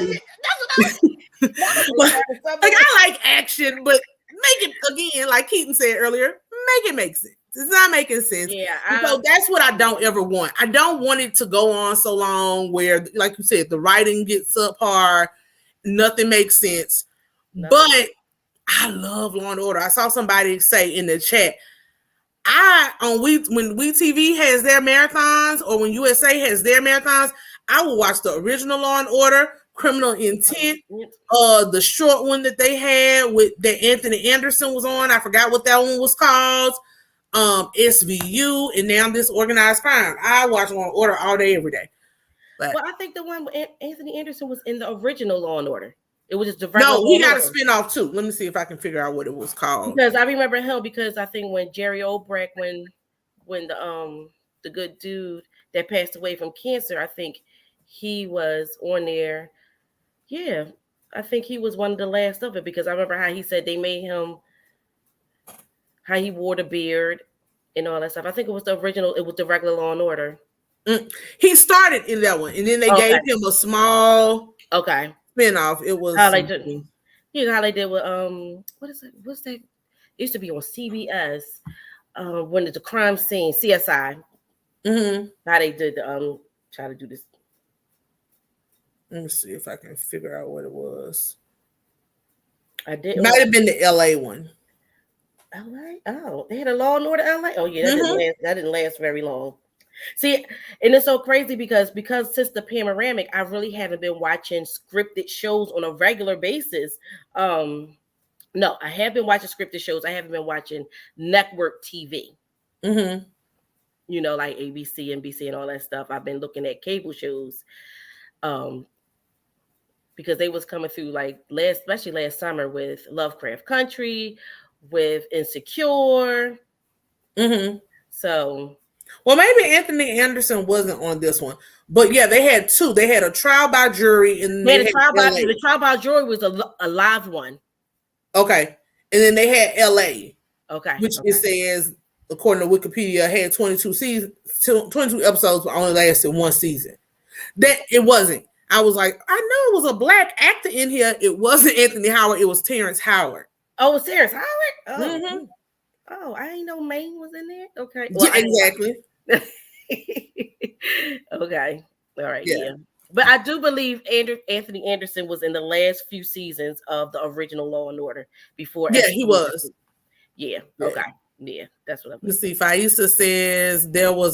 like, I like action, but make it, again, like Keaton said earlier, make it make sense. It's not making sense. Yeah. So that's what I don't ever want. I don't want it to go on so long where, like you said, the writing gets subpar, nothing makes sense. No. But I love Law and Order. I saw somebody say in the chat, when WeTV has their marathons, or when USA has their marathons, I will watch the original Law and Order, Criminal Intent. The short one that they had with that Anthony Anderson was on, I forgot what that one was called. SVU, and now this Organized Crime. I watch Law and Order all day, every day. But well, I think the one with Anthony Anderson was in the original Law and Order. It was just the no, he got a spinoff too. Let me see if I can figure out what it was called. Because I remember him because I think when Jerry Oldbrack, when the good dude that passed away from cancer, I think he was on there. Yeah, I think he was one of the last of it because I remember how he said they made him, how he wore the beard and all that stuff. I think it was the original. It was the regular Law and Order. He started in that one, and then they gave him a small spinoff. It was how they did. Yeah, how they did with what is it? What's that? It used to be on CBS. When it's a crime scene, CSI. Mm-hmm. How they did try to do this. Let me see if I can figure out what it was. I did. It might have been the LA one. LA? Oh, they had a Law and Order LA? Oh, yeah, that didn't last very long. See, and it's so crazy because since the panoramic, I really haven't been watching scripted shows on a regular basis. No, I have been watching scripted shows. I haven't been watching network TV. Mm-hmm. You know, like ABC, NBC, and all that stuff. I've been looking at cable shows. Because they was coming through like especially last summer with Lovecraft Country, with Insecure. Mm-hmm. So, well, maybe Anthony Anderson wasn't on this one, but yeah, they had two. They had a trial by jury, and the trial by jury was a live one. Okay, and then they had LA. Okay, which it says, according to Wikipedia, had 22 episodes, but only lasted one season. That it wasn't. I was like, I know it was a black actor in here. It wasn't Anthony Howard. It was Terrence Howard. Oh, it was Terrence Howard? Oh, mm-hmm. Oh, I didn't know Maine was in there. Okay. Well, yeah, exactly. Okay. All right. Yeah. But I do believe Anthony Anderson was in the last few seasons of the original Law and Order before. Yeah, he was. Yeah. Okay. Yeah, that's what I'm. Let's see. Faisa says there was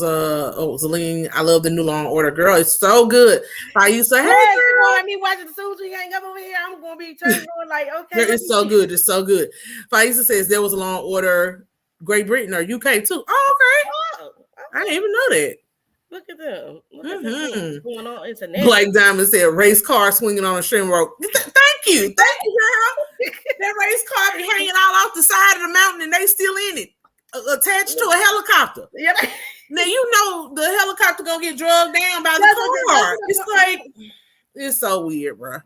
Celine. I love the new Law and Order. Girl, it's so good. Faisa, hey, girl, let me watching the Susan hang up over here. I'm gonna be turning on like, okay. It's so good. It's so good. Faisa says there was a Law and Order Great Britain or UK too. Oh, okay. I didn't even know that. Look at them. Look at them going on international. Black Diamond said race car swinging on a string rope. Thank you, girl. That race car be hanging all off the side of the mountain, and they still in it, attached to a helicopter. Yeah. Now you know the helicopter gonna get drugged down by the car. It's like it's so weird, bro.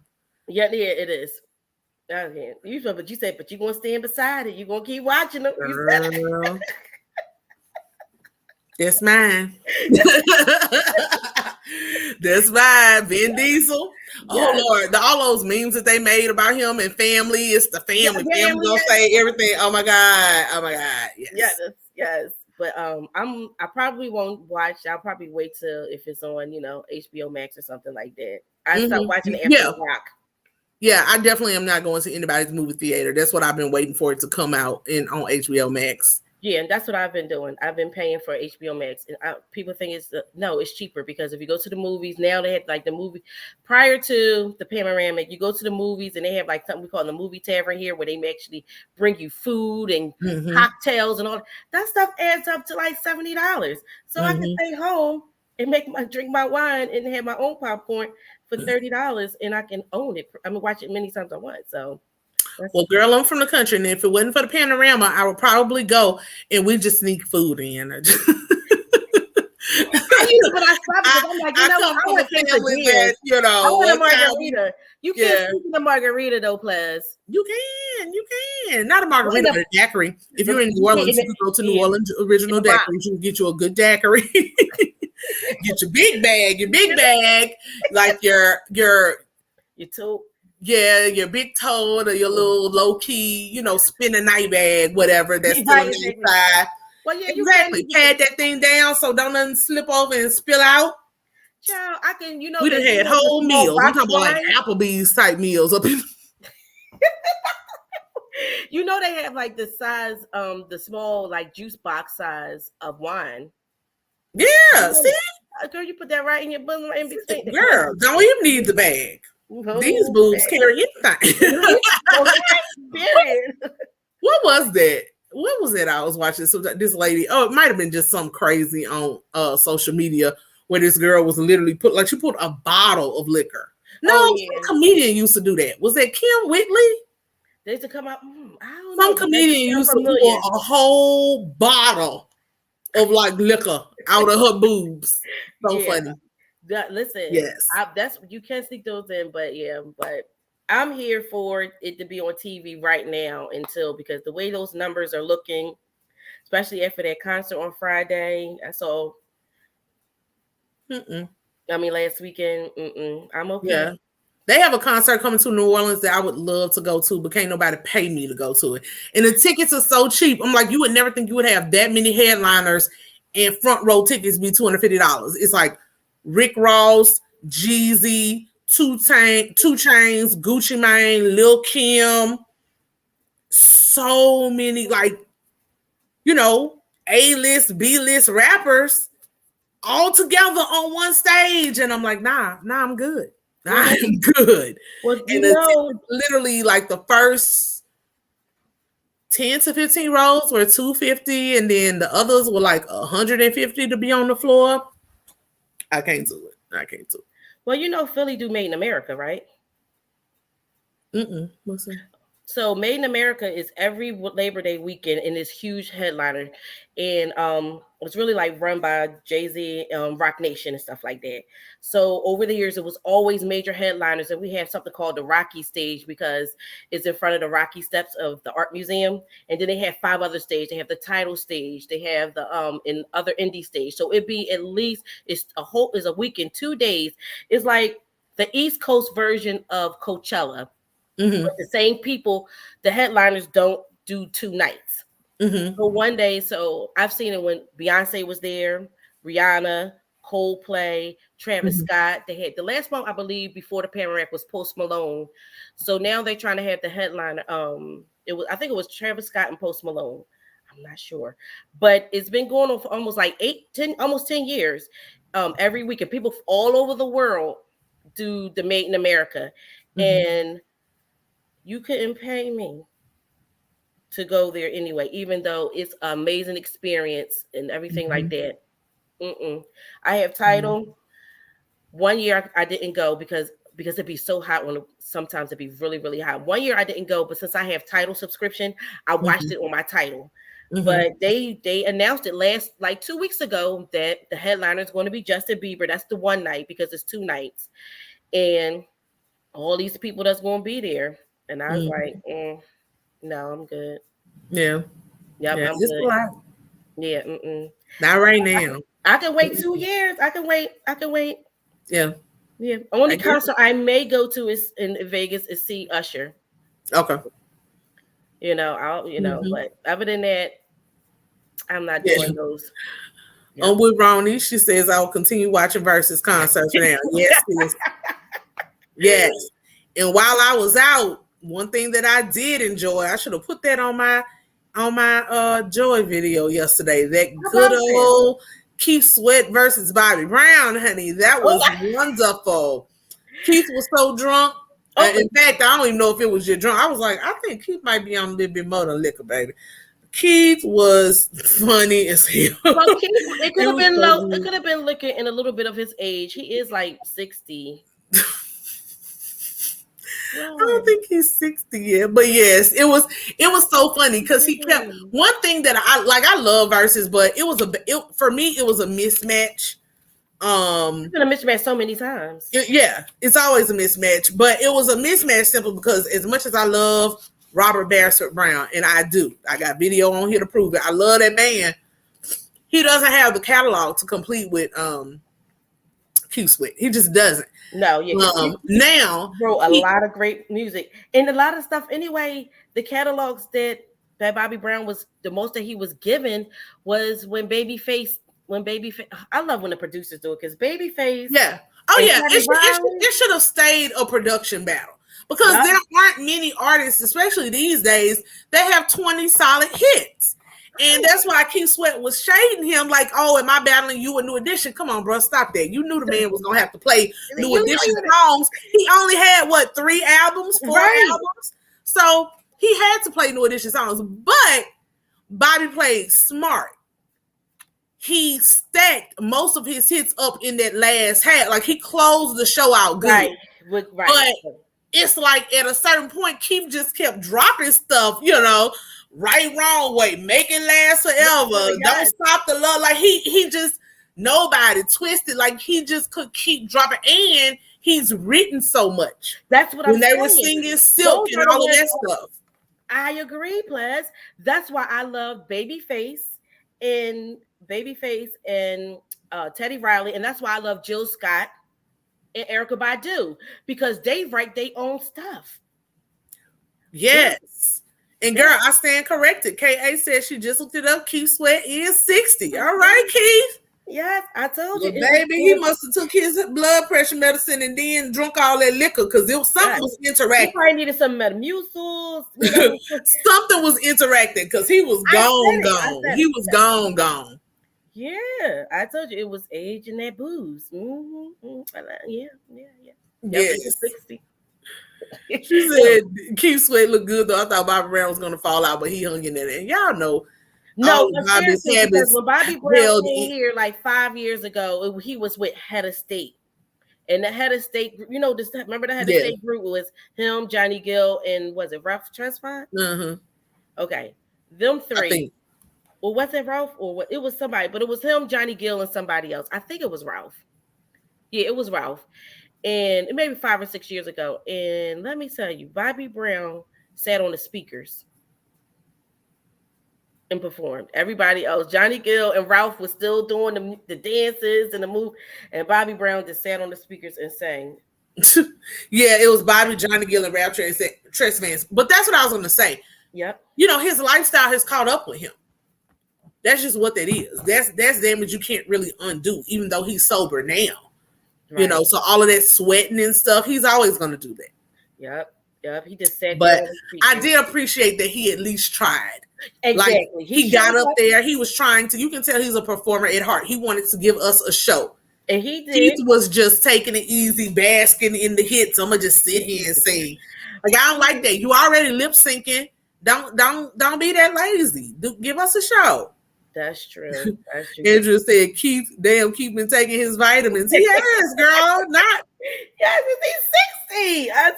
Yeah, it is. But you said, but you gonna stand beside it. You gonna keep watching them. Girl. That's mine. That's mine. Vin Diesel. Oh Lord, all those memes that they made about him and family. It's the family. Family gonna say everything. Oh my God. Yes. But I probably won't watch. I'll probably wait till if it's on, HBO Max or something like that. I stopped watching it after Rock. Yeah, I definitely am not going to anybody's movie theater. That's what I've been waiting for it to come out on HBO Max. Yeah, and that's what I've been doing. I've been paying for HBO Max. And people think it's cheaper because if you go to the movies, now they have like the movie prior to the panoramic, you go to the movies and they have like something we call the movie tavern here where they actually bring you food and cocktails and all that stuff adds up to like $70. So I can stay home and drink my wine and have my own popcorn for $30 and I can own it. I mean, watch it many times I want. So well, girl, I'm from the country, and if it wasn't for the panorama, I would probably go and we just sneak food in. But I stopped because I'm like, I want a margarita. You can't sneak a margarita though, plus. You can. Not a margarita, but a daiquiri. If you're in New Orleans, you can go to New Orleans Original Daiquiri. You can get you a good daiquiri. Get your big bag, like your tote. Yeah, your big toad or your little low key, spin a night bag, whatever that's still on the inside. Well, yeah, exactly. Pad that thing down so don't nothing slip over and spill out. Child, I can, we done had whole meals. I'm talking about like Applebee's type meals up in. They have like the size, the small like juice box size of wine. Yeah, see, girl, you put that right in your bosom, right in between. Girl, don't even need the bag. These boobs carry anything. Okay, period. What was that? What was it I was watching? So this lady, it might have been just some crazy on social media where this girl was literally she put a bottle of liquor. No, some comedian used to do that. Was that Kim Whitley? They used to come out. I don't know. Some comedian used to pour a whole bottle of like liquor out of her boobs. So funny. Listen, yes, that's you can't sneak those in, but I'm here for it to be on TV right now because the way those numbers are looking, especially after that concert on Friday, I saw. Last weekend. I'm okay. Yeah. They have a concert coming to New Orleans that I would love to go to, but can't nobody pay me to go to it. And the tickets are so cheap. I'm like, you would never think you would have that many headliners and front row tickets be $250. It's like Rick Ross, Jeezy, 2 Chainz, Gucci Mane, Lil Kim. So many, A-list, B-list rappers all together on one stage. And I'm like, nah, I'm good. I'm good. Well, literally like the first 10 to 15 rows were $250, and then the others were like $150 to be on the floor. I can't do it. Well, Philly do Made in America, right? What's that? So Made in America is every Labor Day weekend in this huge headliner. And it's really like run by Jay-Z, Rock Nation and stuff like that. So over the years, it was always major headliners. And we have something called the Rocky Stage because it's in front of the Rocky Steps of the Art Museum. And then they have 5 other stages. They have the Title Stage. They have the and other indie stage. So it'd be at least, it's a weekend, 2 days. It's like the East Coast version of Coachella. But the same people, the headliners don't do 2 nights. So one day, so I've seen it when Beyonce was there, Rihanna, Coldplay, Travis Scott. They had the last one, I believe, before the pandemic was Post Malone. So now they're trying to have the headliner. I think it was Travis Scott and Post Malone. I'm not sure, but it's been going on for almost like 10 years. Every weekend, people all over the world do the Made in America, and you couldn't pay me to go there anyway, even though it's an amazing experience and everything like that. I have Tidal. 1 year I didn't go because it'd be so hot sometimes it'd be really, really hot. 1 year I didn't go, but since I have Tidal subscription, I watched it on my Tidal. But they announced it 2 weeks ago that the headliner is going to be Justin Bieber. That's the one night because it's 2 nights. And all these people that's going to be there. And I was like, no, I'm good. Yeah. Yep, I'm good. A lot. Yeah. Not right now. I can wait 2 years. I can wait. Yeah. Yeah. Only concert I may go to is in Vegas is see Usher. Okay. But other than that, I'm not doing those. Yeah. With Ronnie, she says I will continue watching Versus concerts now. Yes. Yes. And while I was out, one thing that I did enjoy, I should have put that on my Joy video yesterday. That good old Keith Sweat versus Bobby Brown, honey. That was wonderful. Keith was so drunk. In fact, I don't even know if it was just drunk. I was like, I think Keith might be on a little bit more than liquor, baby. Keith was funny as hell. Well, Keith, it could have been low. It could have been liquor in a little bit of his age. He is like 60. I don't think he's 60 yet, but yes, it was so funny because he kept one thing that I love Versus, but for me it was a mismatch. It's been a mismatch so many times. It's always a mismatch, but it was a mismatch simply because as much as I love Robert Bassett Brown, and I got video on here to prove it. I love that man. He doesn't have the catalog to compete with Keith Sweat. He just doesn't. No, now wrote a lot of great music and a lot of stuff. Anyway, the catalogs that Bobby Brown was the most that he was given was when Babyface. I love when the producers do it because Babyface. Yeah. Oh yeah. It should have stayed a production battle because there aren't many artists, especially these days, that have 20 solid hits. And that's why Keith Sweat was shading him like, oh, am I battling you a New Edition? Come on, bro, stop that. You knew the man was going to have to play New Edition songs. He only had, 3 albums, 4 albums? So he had to play New Edition songs. But Bobby played smart. He stacked most of his hits up in that last half. Like, he closed the show out good. Right. But it's like at a certain point, Keith just kept dropping stuff, right, wrong way, make it last forever. Don't stop the love. Like he just nobody twisted. Like he just could keep dropping, and he's written so much. That's what I'm saying. When they were singing Silk and all of that stuff. I agree, Ples. That's why I love Babyface and Teddy Riley, and that's why I love Jill Scott and Erykah Badu, because they write their own stuff. Yes. And girl, I stand corrected. KA said she just looked it up. Keith Sweat is 60. All right, Keith. Yes, I told you. Baby, he must have took his blood pressure medicine and then drunk all that liquor because something was interacting. He probably needed some Metamucil. Something was interacting because he was gone. He was gone. Yeah, I told you it was age and that booze. Mm-hmm. Yeah. Yes. 60. She said Keith Sweat looked good though. I thought Bobby Brown was gonna fall out, but he hung in there. And y'all know, no, because when Bobby Brown came here like 5 years ago, he was with Head of State, and the Head of State, remember the Head of State group was him, Johnny Gill, and was it Ralph Tresvant? Mm-hmm. Okay, them 3. Well, was it Ralph or what? It was somebody, but it was him, Johnny Gill, and somebody else. I think it was Ralph. Yeah, it was Ralph. And maybe 5 or 6 years ago. And let me tell you, Bobby Brown sat on the speakers and performed. Everybody else, Johnny Gill and Ralph was still doing the dances and the move. And Bobby Brown just sat on the speakers and sang. Yeah, it was Bobby, Johnny Gill, and Ralph Tresvant. But that's what I was going to say. Yep. His lifestyle has caught up with him. That's just what that is. That's damage you can't really undo, even though he's sober now. Right. So all of that sweating and stuff, he's always going to do that. Yep. He just said. But I did appreciate that he at least tried. Exactly. Like, he got up there. He was trying to. You can tell he's a performer at heart. He wanted to give us a show. And he did. Keith was just taking it easy, basking in the hits. I'm gonna just sit here and sing. Like, I don't like that. You already lip syncing. Don't be that lazy. Give us a show. That's true. Andrew said, Keith been taking his vitamins. He has, girl. Not. Yes, he's 60. I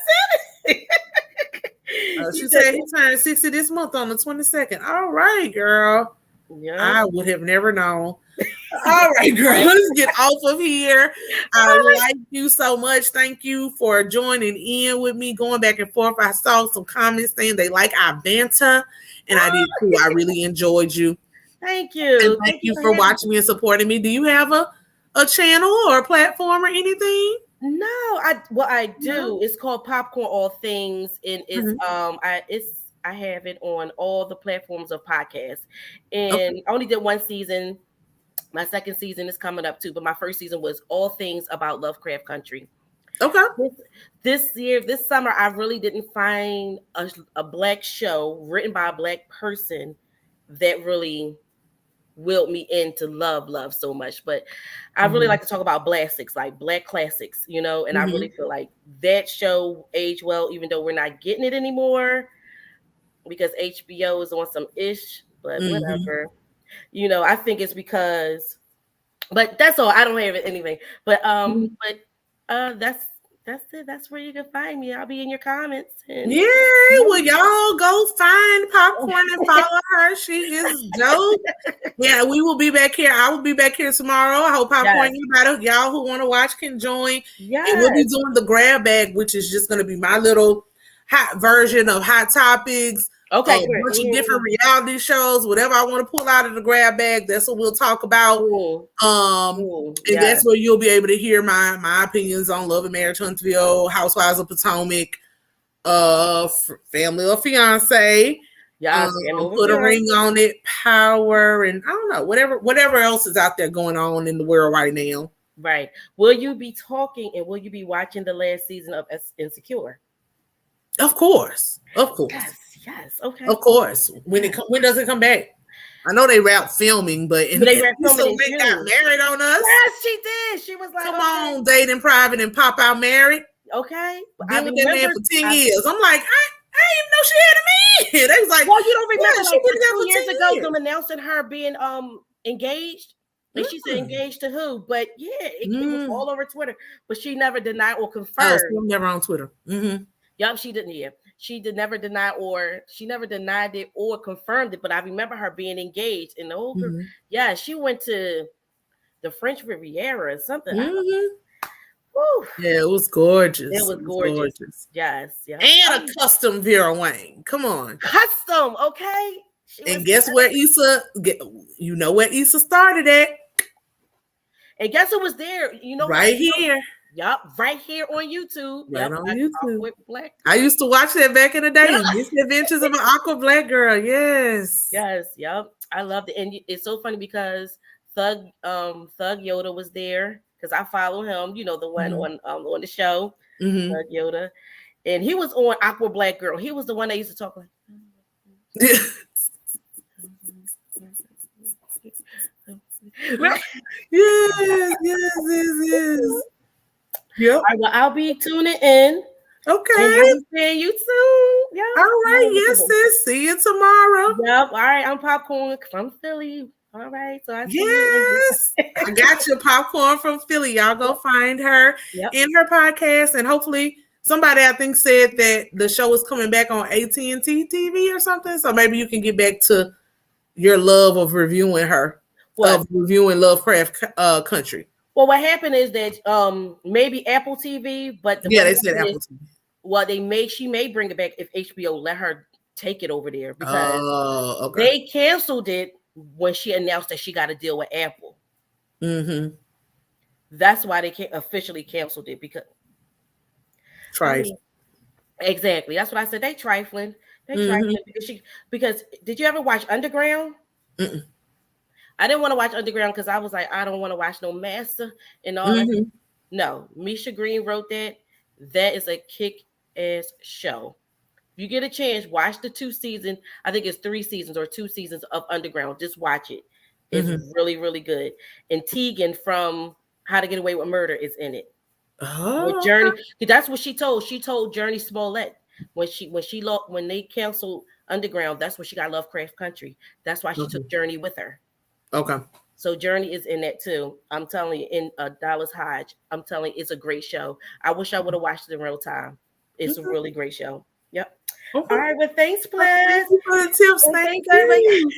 said it. She said he turned 60 this month on the 22nd. All right, girl. Yeah. I would have never known. All right, girl. Let's get off of here. I like you so much. Thank you for joining in with me, going back and forth. I saw some comments saying they like our banter, and I did too. I really enjoyed you. Thank you. And thank you for watching me and supporting me. Do you have a channel or a platform or anything? No, I do. No. It's called Popcorn All Things, and it's I have it on all the platforms of podcasts. And I only did 1 season. My 2nd season is coming up too, but my 1st season was all things about Lovecraft Country. Okay. This summer, I really didn't find a Black show written by a Black person that really willed me into love so much. But I really like to talk about classics, like Black classics, and I really feel like that show aged well, even though we're not getting it anymore because HBO is on some ish, but whatever. I think it's because, but that's all. I don't have it anyway. But that's it. That's where you can find me. I'll be in your comments. Well, y'all go find Popcorn and follow her. She is dope. Yeah, we will be back here. I will be back here tomorrow. I hope Popcorn, y'all who want to watch can join. Yeah, and we'll be doing the grab bag, which is just going to be my little hot version of Hot Topics. Okay, a bunch of different reality shows, whatever I want to pull out of the grab bag, that's what we'll talk about. And that's where you'll be able to hear my opinions on Love and Marriage Huntsville, Housewives of Potomac, Family or Fiance. Put a ring on it, Power, and I don't know, whatever else is out there going on in the world right now. Right. Will you be talking and will you be watching the last season of Insecure? Of course. Yes. Okay. Of course. When does it come back? I know they wrapped filming, but They wrapped Issa filming in went got June. married on us. Yes, she did. She was like, come on, date in private and pop out married. Okay. Been with that man for 10 years. I'm like, I didn't even know she had a man. They was like, well, you don't remember yeah, like she been there 2 for years 10 ago years. them announcing her being engaged. And she said engaged to who? But yeah, it was all over Twitter. But she never denied or confirmed. Oh, never on Twitter. Yup, she didn't. Yeah, she did never deny or she never denied it or confirmed it. But I remember her being engaged in the whole group. Yeah, she went to the French Riviera or something. Yeah, it was gorgeous. It was gorgeous. Yes, yeah. And a custom Vera Wang. Come on. Custom, okay. And guess where Issa, you know where Issa started at? And guess who was there? You know, right here. Yup, right here on YouTube. Right on YouTube. Black. I used to watch that back in the day. The Adventures of an Awkward Black Girl. Yes. Yes, yep. I loved it. And it's so funny because Thug Yoda was there because I follow him, you know, the one on the show, Thug Yoda. And he was on Awkward Black Girl. He was the one that used to talk like yes. Yep. All right, well, I'll be tuning in. Okay. And I'll be seeing you soon. Yeah. All right. Yes, sis. See you tomorrow. Yep. All right. I'm Popcorn from Philly. All right. So I see you. I got your Popcorn from Philly. Y'all go find her in her podcast, and hopefully somebody I think said that the show is coming back on AT&T TV or something. So maybe you can get back to your love of reviewing her, of reviewing Lovecraft Country. Well, what happened is that maybe Apple TV, but they said Apple TV. Well, she may bring it back if HBO let her take it over there because they canceled it when she announced that she got to deal with Apple. That's why they officially canceled it because exactly. That's what I said. They trifling. Trifling because did you ever watch Underground? I didn't want to watch Underground because I was like, I don't want to watch no Master and all that. No, Misha Green wrote that. That is a kick-ass show. If you get a chance, watch the 2 seasons. I think it's 3 seasons or 2 seasons of Underground. Just watch it. It's really, really good. And Tegan from How to Get Away with Murder is in it. With Journey. That's what she told. She told Journey Smollett when they canceled Underground. That's when she got Lovecraft Country. That's why she took Journey with her. Okay. So Journey is in that too. I'm telling you, in Dallas Hodge. I'm telling you, it's a great show. I wish I would have watched it in real time. It's a really great show. Yep. All right. Well, thanks, Plas. Thank you for the tips. Thank you.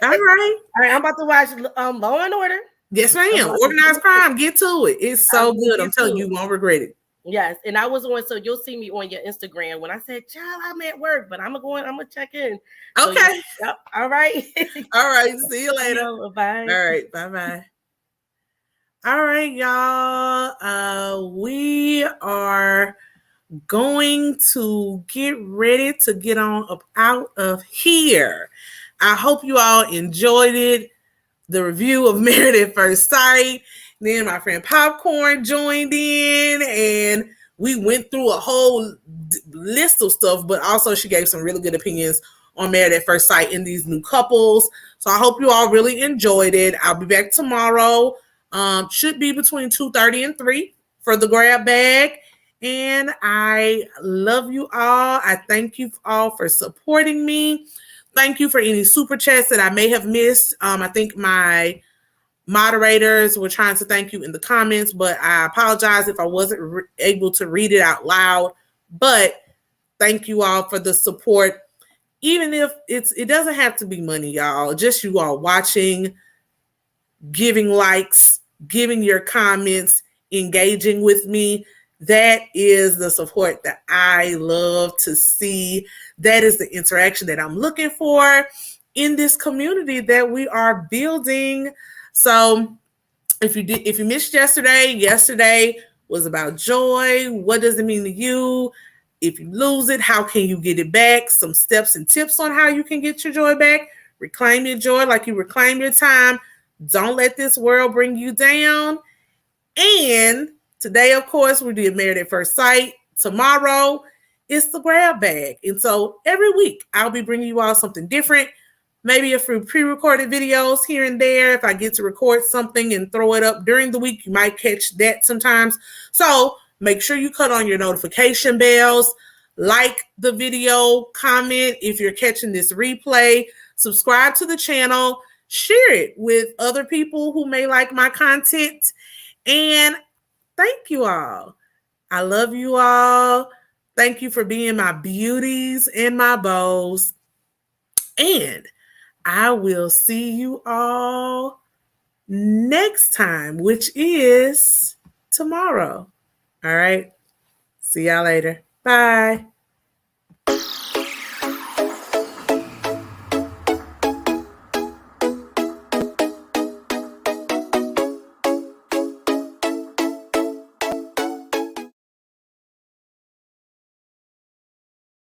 All right. All right. I'm about to watch Law and Order. Yes, ma'am. Organized Crime. Get to it. It's so good. I'm telling you, you won't regret it. Yes, and I was on, so you'll see me on your Instagram when I said, "Child, I'm at work, but I'm gonna check in." Okay. So, all right. All right. See you later. Bye. All right. Bye. All right, y'all. We are going to get ready to get on up out of here. I hope you all enjoyed it. The review of Married at First Sight. Then my friend Popcorn joined in and we went through a whole list of stuff, but also she gave some really good opinions on Married at First Sight in these new couples. So I hope you all really enjoyed it. I'll be back tomorrow. Should be between 2:30 and 3 for the grab bag. And I love you all. I thank you all for supporting me. Thank you for any super chats that I may have missed. I think my moderators were trying to thank you in the comments, but I apologize if I wasn't able to read it out loud. But thank you all for the support. Even if it doesn't have to be money, y'all. Just you all watching, giving likes, giving your comments, engaging with me. That is the support that I love to see. That is the interaction that I'm looking for in this community that we are building. So if you missed yesterday was about joy. What does it mean to you? If you lose it, how can you get it back? Some steps and tips on how you can get your joy back. Reclaim your joy like you reclaim your time. Don't let this world bring you down. And today, of course, we did Married at First Sight. Tomorrow, it's the grab bag. And so every week, I'll be bringing you all something different. maybe a few pre-recorded videos here and there. If I get to record something and throw it up during the week, you might catch that sometimes. So make sure you cut on your notification bells, like the video, comment if you're catching this replay, subscribe to the channel, share it with other people who may like my content. And thank you all. I love you all. Thank you for being my beauties and my bows. And I will see you all next time, which is tomorrow. All right. See y'all later. Bye.